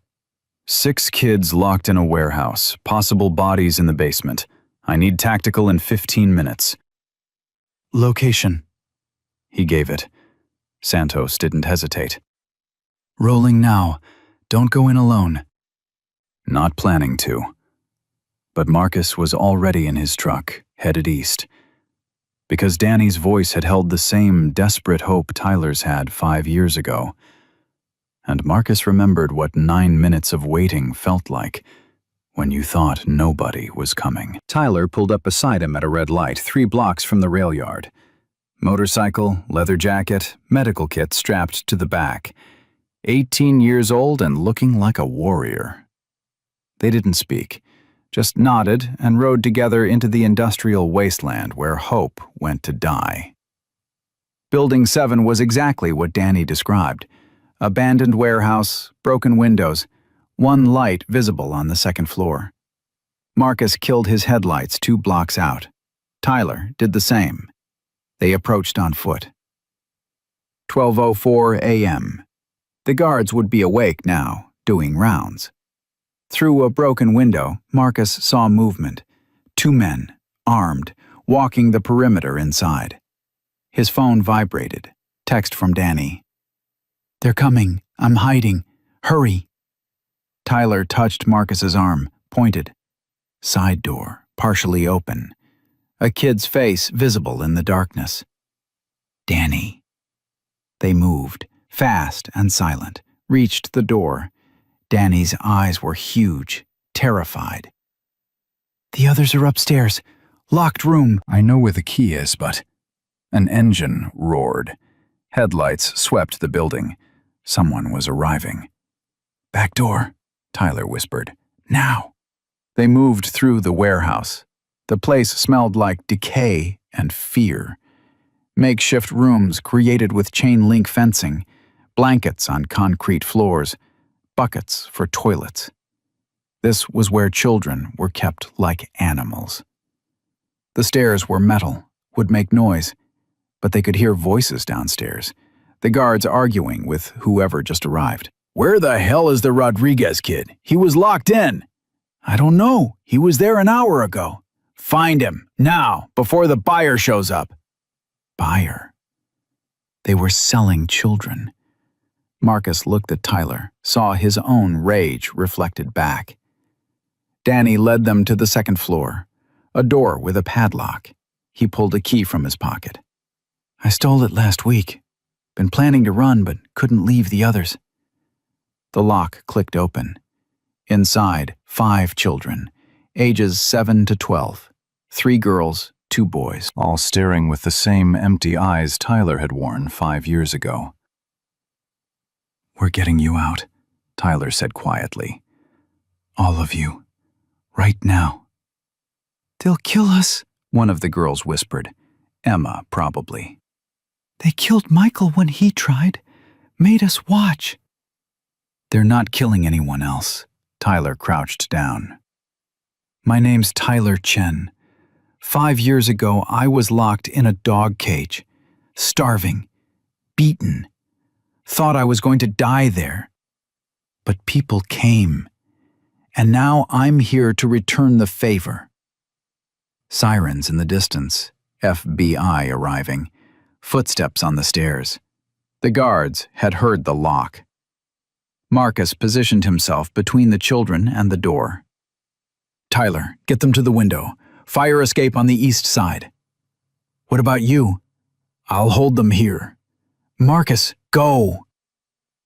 6 kids locked in a warehouse, possible bodies in the basement. I need tactical in 15 minutes. Location. He gave it. Santos didn't hesitate. Rolling now. Don't go in alone. Not planning to. But Marcus was already in his truck, headed east. Because Danny's voice had held the same desperate hope Tyler's had 5 years ago. And Marcus remembered what 9 minutes of waiting felt like when you thought nobody was coming. Tyler pulled up beside him at a red light 3 blocks from the rail yard. Motorcycle, leather jacket, medical kit strapped to the back. 18 years old and looking like a warrior. They didn't speak, just nodded and rode together into the industrial wasteland where hope went to die. Building 7 was exactly what Danny described. Abandoned warehouse, broken windows, 1 light visible on the 2nd floor. Marcus killed his headlights 2 blocks out. Tyler did the same. They approached on foot. 12:04 a.m. The guards would be awake now, doing rounds. Through a broken window, Marcus saw movement. 2 men, armed, walking the perimeter inside. His phone vibrated. Text from Danny. They're coming. I'm hiding. Hurry. Tyler touched Marcus's arm, pointed. Side door, partially open. A kid's face visible in the darkness. Danny. They moved, fast and silent, reached the door. Danny's eyes were huge, terrified. The others are upstairs. Locked room. I know where the key is, but... An engine roared. Headlights swept the building. Someone was arriving. Back door, Tyler whispered. Now. They moved through the warehouse. The place smelled like decay and fear. Makeshift rooms created with chain-link fencing, blankets on concrete floors, buckets for toilets. This was where children were kept like animals. The stairs were metal, would make noise, but they could hear voices downstairs, the guards arguing with whoever just arrived. Where the hell is the Rodriguez kid? He was locked in. I don't know. He was there an hour ago. Find him, now, before the buyer shows up. Buyer? They were selling children. Marcus looked at Tyler, saw his own rage reflected back. Danny led them to the 2nd floor. A door with a padlock. He pulled a key from his pocket. I stole it last week. Been planning to run, but couldn't leave the others. The lock clicked open. Inside, 5 children, ages 7 to 12. 3 girls, 2 boys, all staring with the same empty eyes Tyler had worn 5 years ago. "We're getting you out," Tyler said quietly. "All of you. Right now." "They'll kill us," one of the girls whispered. Emma, probably. "They killed Michael when he tried. Made us watch." "They're not killing anyone else." Tyler crouched down. "My name's Tyler Chen. 5 years ago, I was locked in a dog cage. Starving. Beaten. Thought I was going to die there. But people came. And now I'm here to return the favor." Sirens in the distance. FBI arriving. Footsteps on the stairs. The guards had heard the lock. Marcus positioned himself between the children and the door. "Tyler, get them to the window. Fire escape on the east side." "What about you?" "I'll hold them here." "Marcus, go!"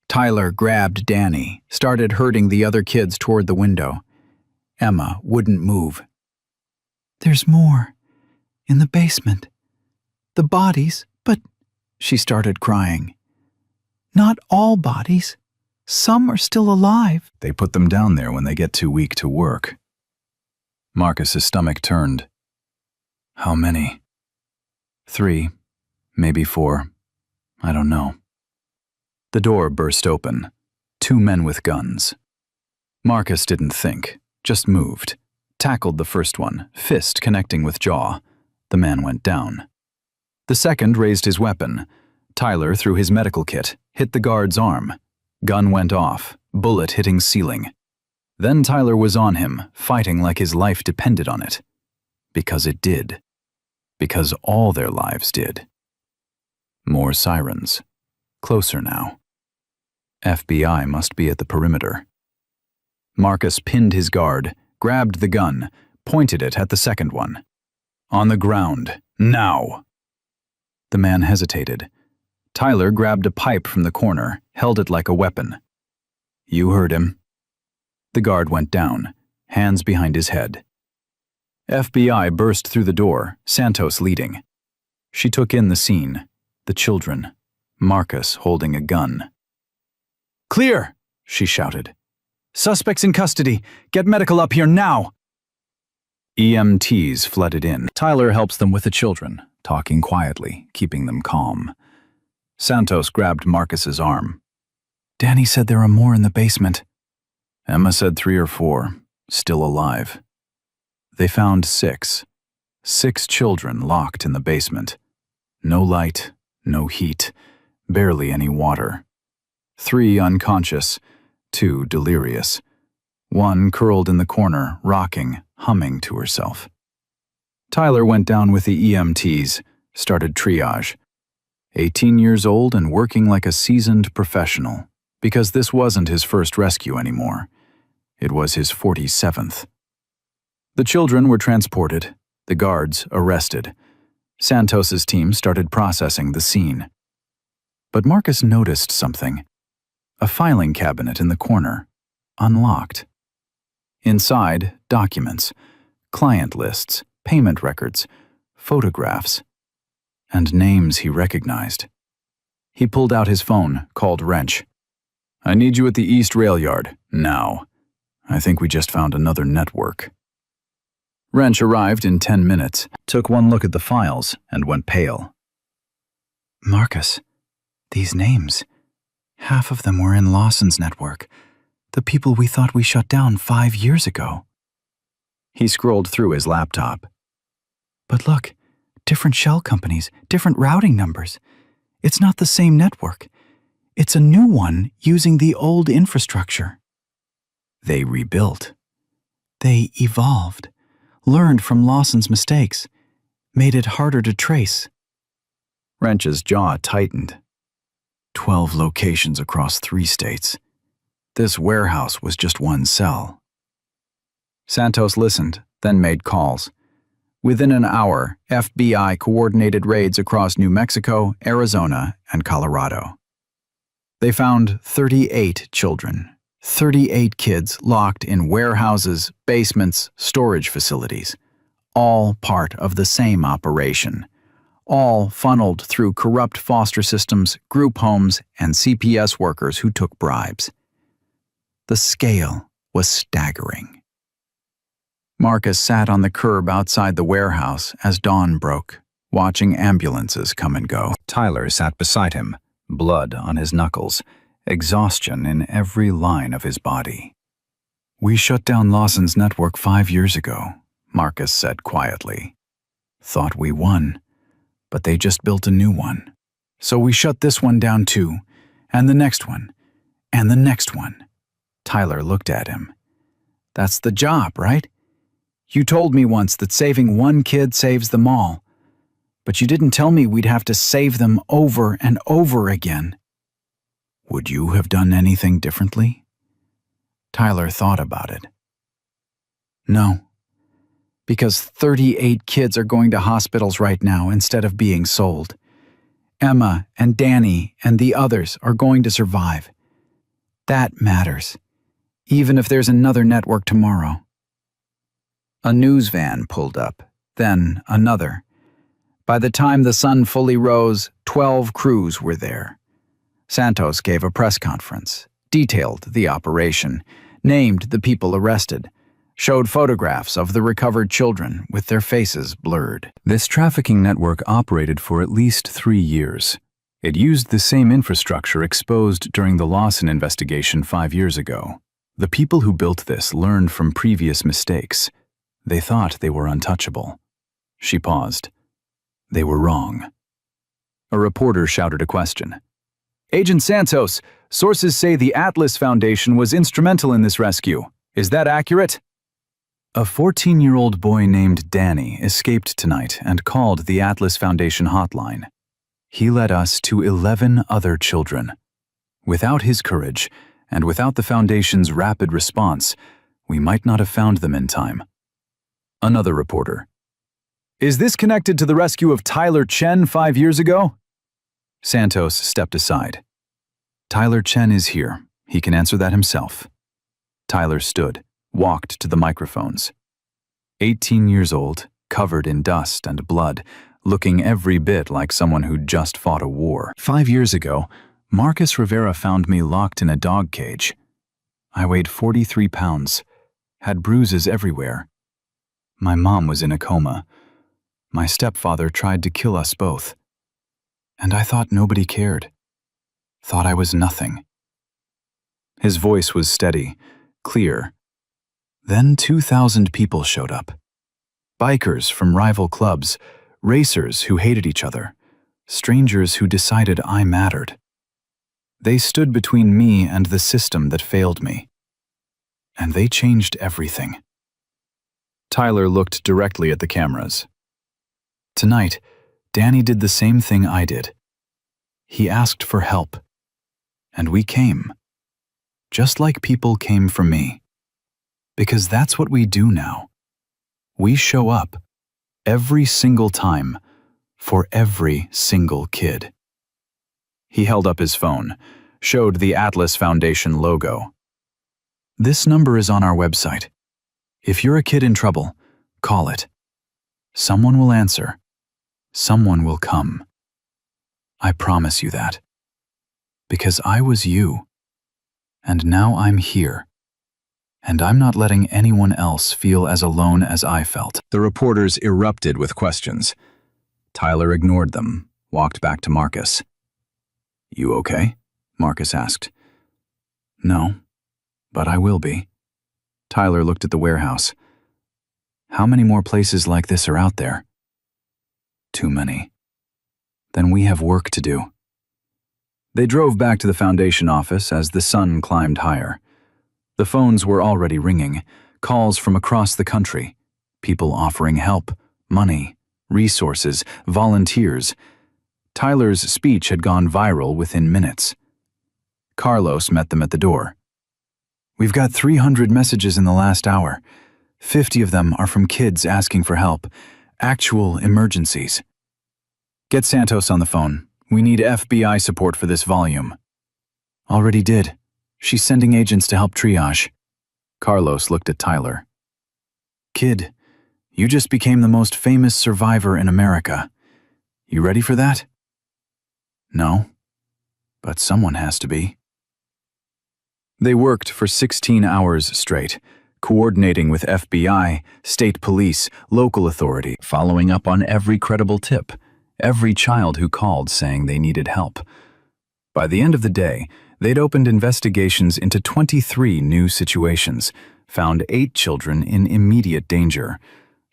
Tyler grabbed Danny, started herding the other kids toward the window. Emma wouldn't move. "There's more. In the basement. The bodies, but—" she started crying. "Not all bodies. Some are still alive." They put them down there when they get too weak to work. Marcus's stomach turned. "How many?" "3, maybe 4. I don't know." The door burst open. 2 men with guns. Marcus didn't think, just moved. Tackled the first one, fist connecting with jaw. The man went down. The second raised his weapon. Tyler threw his medical kit, hit the guard's arm. Gun went off, bullet hitting ceiling. Then Tyler was on him, fighting like his life depended on it. Because it did. Because all their lives did. More sirens. Closer now. FBI must be at the perimeter. Marcus pinned his guard, grabbed the gun, pointed it at the second one. "On the ground, now!" The man hesitated. Tyler grabbed a pipe from the corner, held it like a weapon. "You heard him." The guard went down, hands behind his head. FBI burst through the door, Santos leading. She took in the scene, the children, Marcus holding a gun. "Clear!" she shouted. "Suspects in custody. Get medical up here now!" EMTs flooded in. Tyler helps them with the children, talking quietly, keeping them calm. Santos grabbed Marcus's arm. "Danny said there are more in the basement." Emma said 3 or 4, still alive. They found 6. 6 children locked in the basement. No light, no heat, barely any water. 3 unconscious, 2 delirious. 1 curled in the corner, rocking, humming to herself. Tyler went down with the EMTs, started triage. 18 years old and working like a seasoned professional, because this wasn't his first rescue anymore. It was his 47th. The children were transported, the guards arrested. Santos's team started processing the scene. But Marcus noticed something. A filing cabinet in the corner, unlocked. Inside, documents, client lists, payment records, photographs, and names he recognized. He pulled out his phone, called Wrench. "I need you at the East Rail Yard, now. I think we just found another network." Wrench arrived in 10 minutes, took one look at the files, and went pale. "Marcus, these names, half of them were in Lawson's network, the people we thought we shut down 5 years ago." He scrolled through his laptop. "But look, different shell companies, different routing numbers. It's not the same network. It's a new one using the old infrastructure." They rebuilt. They evolved, learned from Lawson's mistakes, made it harder to trace. Wrench's jaw tightened. 12 locations across 3 states. This warehouse was just one cell. Santos listened, then made calls. Within an hour, FBI coordinated raids across New Mexico, Arizona, and Colorado. They found 38 children, 38 kids locked in warehouses, basements, storage facilities, all part of the same operation, all funneled through corrupt foster systems, group homes, and CPS workers who took bribes. The scale was staggering. Marcus sat on the curb outside the warehouse as dawn broke, watching ambulances come and go. Tyler sat beside him, blood on his knuckles, exhaustion in every line of his body. "We shut down Lawson's network 5 years ago," Marcus said quietly. "Thought we won, but they just built a new one. So we shut this one down too, and the next one, and the next one." Tyler looked at him. "That's the job, right? You told me once that saving one kid saves them all, but you didn't tell me we'd have to save them over and over again." "Would you have done anything differently?" Tyler thought about it. "No, because 38 kids are going to hospitals right now instead of being sold. Emma and Danny and the others are going to survive. That matters, even if there's another network tomorrow." A news van pulled up, then another. By the time the sun fully rose, 12 crews were there. Santos gave a press conference, detailed the operation, named the people arrested, showed photographs of the recovered children with their faces blurred. This trafficking network operated for at least 3 years. It used the same infrastructure exposed during the Lawson investigation 5 years ago. The people who built this learned from previous mistakes. They thought they were untouchable. She paused. They were wrong. A reporter shouted a question. "Agent Santos, sources say the Atlas Foundation was instrumental in this rescue. Is that accurate?" A 14-year-old boy named Danny escaped tonight and called the Atlas Foundation hotline. He led us to 11 other children. Without his courage, and without the Foundation's rapid response, we might not have found them in time. Another reporter. "Is this connected to the rescue of Tyler Chen 5 years ago?" Santos stepped aside. "Tyler Chen is here. He can answer that himself." Tyler stood, walked to the microphones. 18 years old, covered in dust and blood, looking every bit like someone who'd just fought a war. 5 years ago, Marcus Rivera found me locked in a dog cage. I weighed 43 pounds, had bruises everywhere. My mom was in a coma. My stepfather tried to kill us both. And I thought nobody cared. Thought I was nothing. His voice was steady, clear. Then 2,000 people showed up. Bikers from rival clubs, racers who hated each other, strangers who decided I mattered. They stood between me and the system that failed me. And they changed everything. Tyler looked directly at the cameras. Tonight, Danny did the same thing I did. He asked for help. And we came. Just like people came for me. Because that's what we do now. We show up, every single time, for every single kid. He held up his phone, showed the Atlas Foundation logo. "This number is on our website. If you're a kid in trouble, call it. Someone will answer. Someone will come. I promise you that. Because I was you. And now I'm here. And I'm not letting anyone else feel as alone as I felt." The reporters erupted with questions. Tyler ignored them, walked back to Marcus. "You okay?" Marcus asked. "No, but I will be." Tyler looked at the warehouse. "How many more places like this are out there?" "Too many." "Then we have work to do." They drove back to the Foundation office as the sun climbed higher. The phones were already ringing, calls from across the country, people offering help, money, resources, volunteers. Tyler's speech had gone viral within minutes. Carlos met them at the door. "We've got 300 messages in the last hour. 50 of them are from kids asking for help, Actual emergencies. Get Santos on the phone. We need FBI support for this volume. Already did. She's sending agents to help triage. Carlos looked at Tyler. Kid, you just became the most famous survivor in America. You ready for that? No, but someone has to be. They worked for 16 hours straight, coordinating with FBI, state police, local authority, following up on every credible tip, every child who called saying they needed help. By the end of the day, they'd opened investigations into 23 new situations, found 8 children in immediate danger,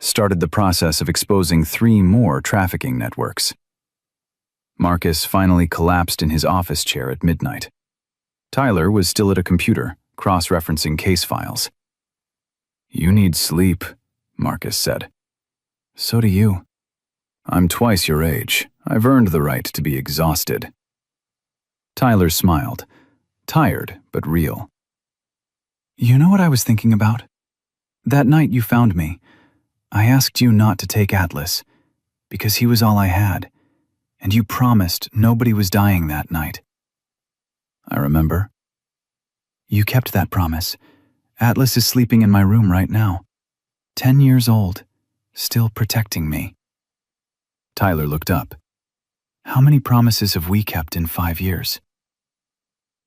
started the process of exposing 3 more trafficking networks. Marcus finally collapsed in his office chair at midnight. Tyler was still at a computer, cross-referencing case files. You need sleep, Marcus said. So do you. I'm twice your age. I've earned the right to be exhausted. Tyler smiled, tired but real. You know what I was thinking about? That night you found me, I asked you not to take Atlas, because he was all I had, and you promised nobody was dying that night. I remember. You kept that promise. Atlas is sleeping in my room right now. 10 years old, still protecting me. Tyler looked up. How many promises have we kept in 5 years?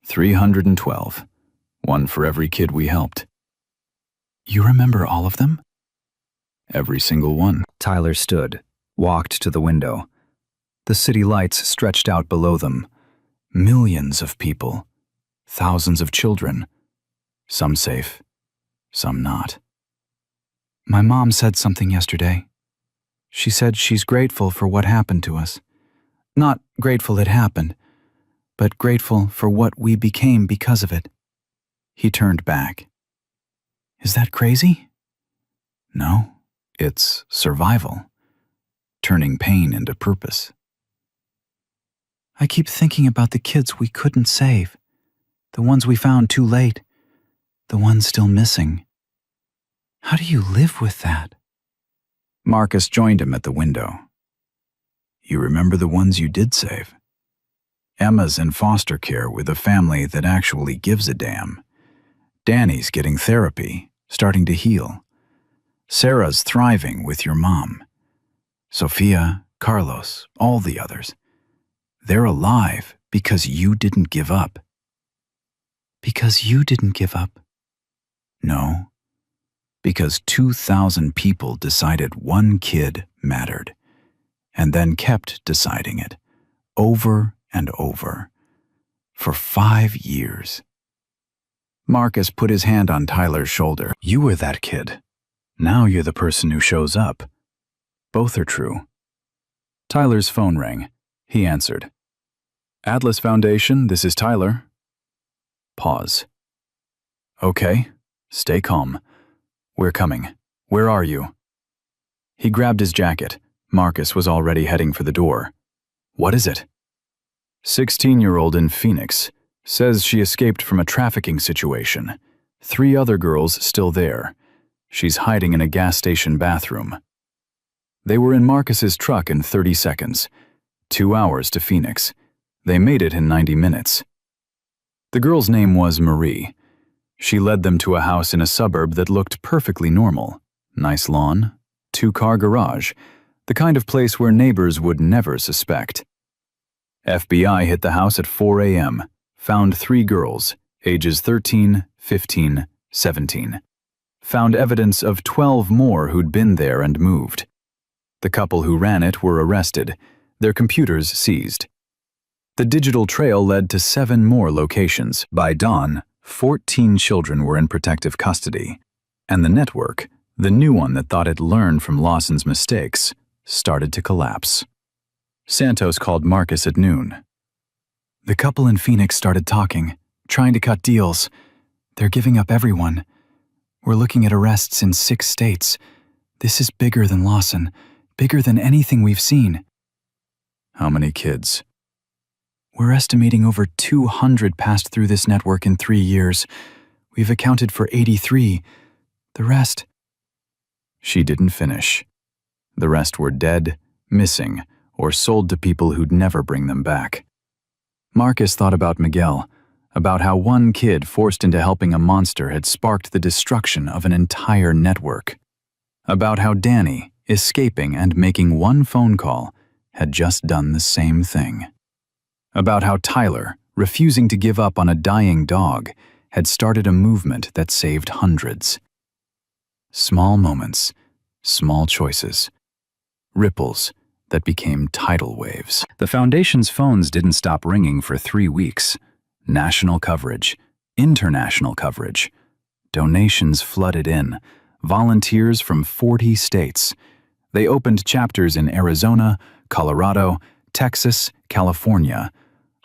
312. One for every kid we helped. You remember all of them? Every single one. Tyler stood, walked to the window. The city lights stretched out below them. Millions of people. Thousands of children. Some safe, some not. My mom said something yesterday. She said she's grateful for what happened to us. Not grateful it happened, but grateful for what we became because of it. He turned back. Is that crazy? No, it's survival. Turning pain into purpose. I keep thinking about the kids we couldn't save. The ones we found too late. The ones still missing. How do you live with that? Marcus joined him at the window. You remember the ones you did save? Emma's in foster care with a family that actually gives a damn. Danny's getting therapy, starting to heal. Sarah's thriving with your mom. Sophia, Carlos, all the others. They're alive because you didn't give up. Because you didn't give up? No. Because 2,000 people decided one kid mattered, and then kept deciding it, over and over, for 5 years. Marcus put his hand on Tyler's shoulder. You were that kid. Now you're the person who shows up. Both are true. Tyler's phone rang. He answered. Atlas Foundation, this is Tyler. Pause. Okay, stay calm. We're coming. Where are you? He grabbed his jacket. Marcus was already heading for the door. What is it? 16-year-old in Phoenix. Says she escaped from a trafficking situation. 3 other girls still there. She's hiding in a gas station bathroom. They were in Marcus's truck in 30 seconds. 2 hours to Phoenix. They made it in 90 minutes. The girl's name was Marie. She led them to a house in a suburb that looked perfectly normal. Nice lawn, 2-car garage, the kind of place where neighbors would never suspect. FBI hit the house at 4 a.m., found 3 girls, ages 13, 15, 17. Found evidence of 12 more who'd been there and moved. The couple who ran it were arrested, their computers seized. The digital trail led to 7 more locations. By dawn, 14 children were in protective custody, and the network, the new one that thought it learned from Lawson's mistakes, started to collapse. Santos called Marcus at noon. The couple in Phoenix started talking, trying to cut deals. They're giving up everyone. We're looking at arrests in 6 states. This is bigger than Lawson, bigger than anything we've seen. How many kids? We're estimating over 200 passed through this network in 3 years. We've accounted for 83. The rest... She didn't finish. The rest were dead, missing, or sold to people who'd never bring them back. Marcus thought about Miguel, about how one kid forced into helping a monster had sparked the destruction of an entire network. About how Danny, escaping and making one phone call, had just done the same thing. About how Tyler, refusing to give up on a dying dog, had started a movement that saved hundreds. Small moments, small choices, ripples that became tidal waves. The Foundation's phones didn't stop ringing for 3 weeks. National coverage, international coverage. Donations flooded in, volunteers from 40 states. They opened chapters in Arizona, Colorado, Texas, California,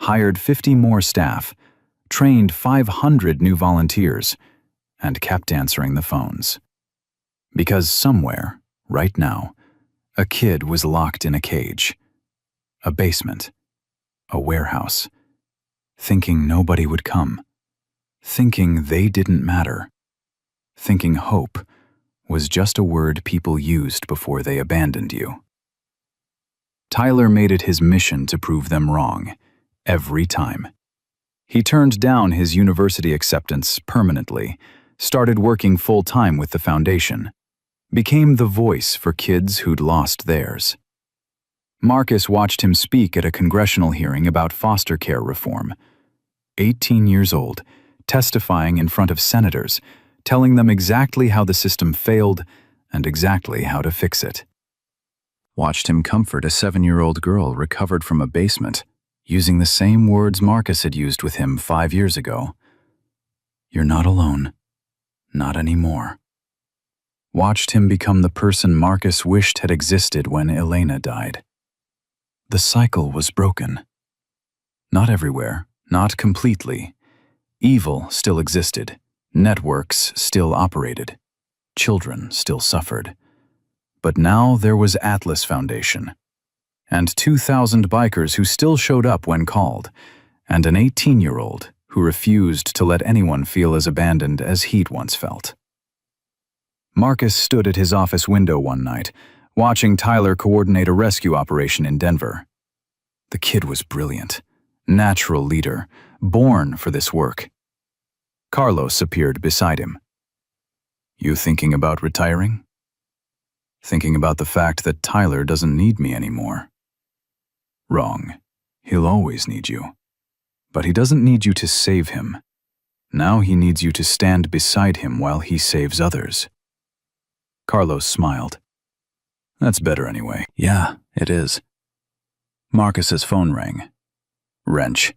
hired 50 more staff, trained 500 new volunteers, and kept answering the phones. Because somewhere, right now, a kid was locked in a cage, a basement, a warehouse, thinking nobody would come, thinking they didn't matter, thinking hope was just a word people used before they abandoned you. Tyler made it his mission to prove them wrong, every time. He turned down his university acceptance permanently, started working full-time with the Foundation, became the voice for kids who'd lost theirs. Marcus watched him speak at a congressional hearing about foster care reform. 18 years old, testifying in front of senators, telling them exactly how the system failed and exactly how to fix it. Watched him comfort a 7-year-old girl recovered from a basement, using the same words Marcus had used with him 5 years ago. You're not alone. Not anymore. Watched him become the person Marcus wished had existed when Elena died. The cycle was broken. Not everywhere, not completely. Evil still existed. Networks still operated. Children still suffered. But now there was Atlas Foundation, and 2,000 bikers who still showed up when called, and an 18-year-old who refused to let anyone feel as abandoned as he'd once felt. Marcus stood at his office window one night, watching Tyler coordinate a rescue operation in Denver. The kid was brilliant, natural leader, born for this work. Carlos appeared beside him. You thinking about retiring? Thinking about the fact that Tyler doesn't need me anymore. Wrong. He'll always need you. But he doesn't need you to save him. Now he needs you to stand beside him while he saves others. Carlos smiled. That's better anyway. Yeah, it is. Marcus's phone rang. Wrench.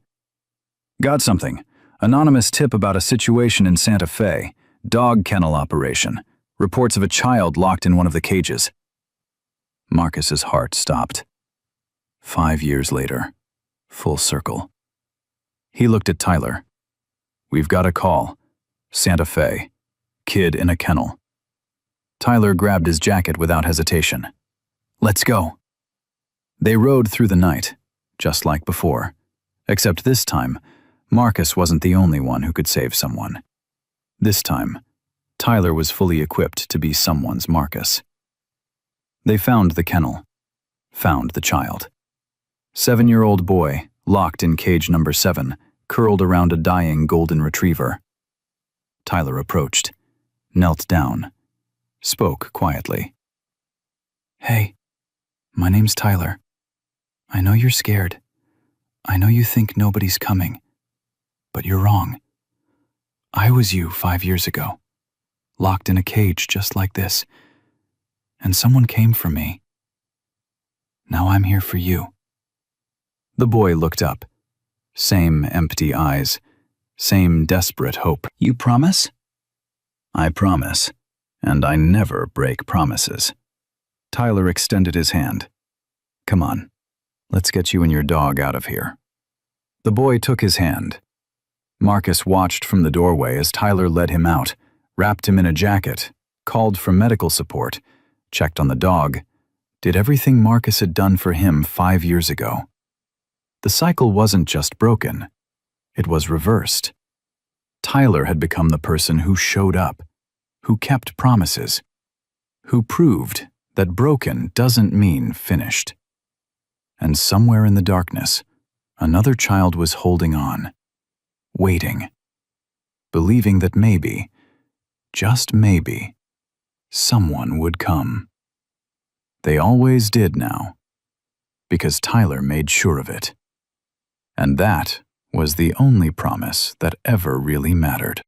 Got something. Anonymous tip about a situation in Santa Fe. Dog kennel operation. Reports of a child locked in one of the cages. Marcus's heart stopped. 5 years later. Full circle. He looked at Tyler. We've got a call. Santa Fe. Kid in a kennel. Tyler grabbed his jacket without hesitation. Let's go. They rode through the night, just like before. Except this time, Marcus wasn't the only one who could save someone. This time, Tyler was fully equipped to be someone's Marcus. They found the kennel. Found the child. 7-year-old boy, locked in cage number 7, curled around a dying golden retriever. Tyler approached, knelt down, spoke quietly. Hey, my name's Tyler. I know you're scared. I know you think nobody's coming. But you're wrong. I was you 5 years ago, locked in a cage just like this, and someone came for me. Now I'm here for you. The boy looked up. Same empty eyes, same desperate hope. You promise? I promise, and I never break promises. Tyler extended his hand. Come on, let's get you and your dog out of here. The boy took his hand. Marcus watched from the doorway as Tyler led him out, wrapped him in a jacket, called for medical support, checked on the dog, did everything Marcus had done for him 5 years ago. The cycle wasn't just broken, it was reversed. Tyler had become the person who showed up, who kept promises, who proved that broken doesn't mean finished. And somewhere in the darkness, another child was holding on, waiting, believing that maybe, just maybe, someone would come. They always did now, because Tyler made sure of it. And that was the only promise that ever really mattered.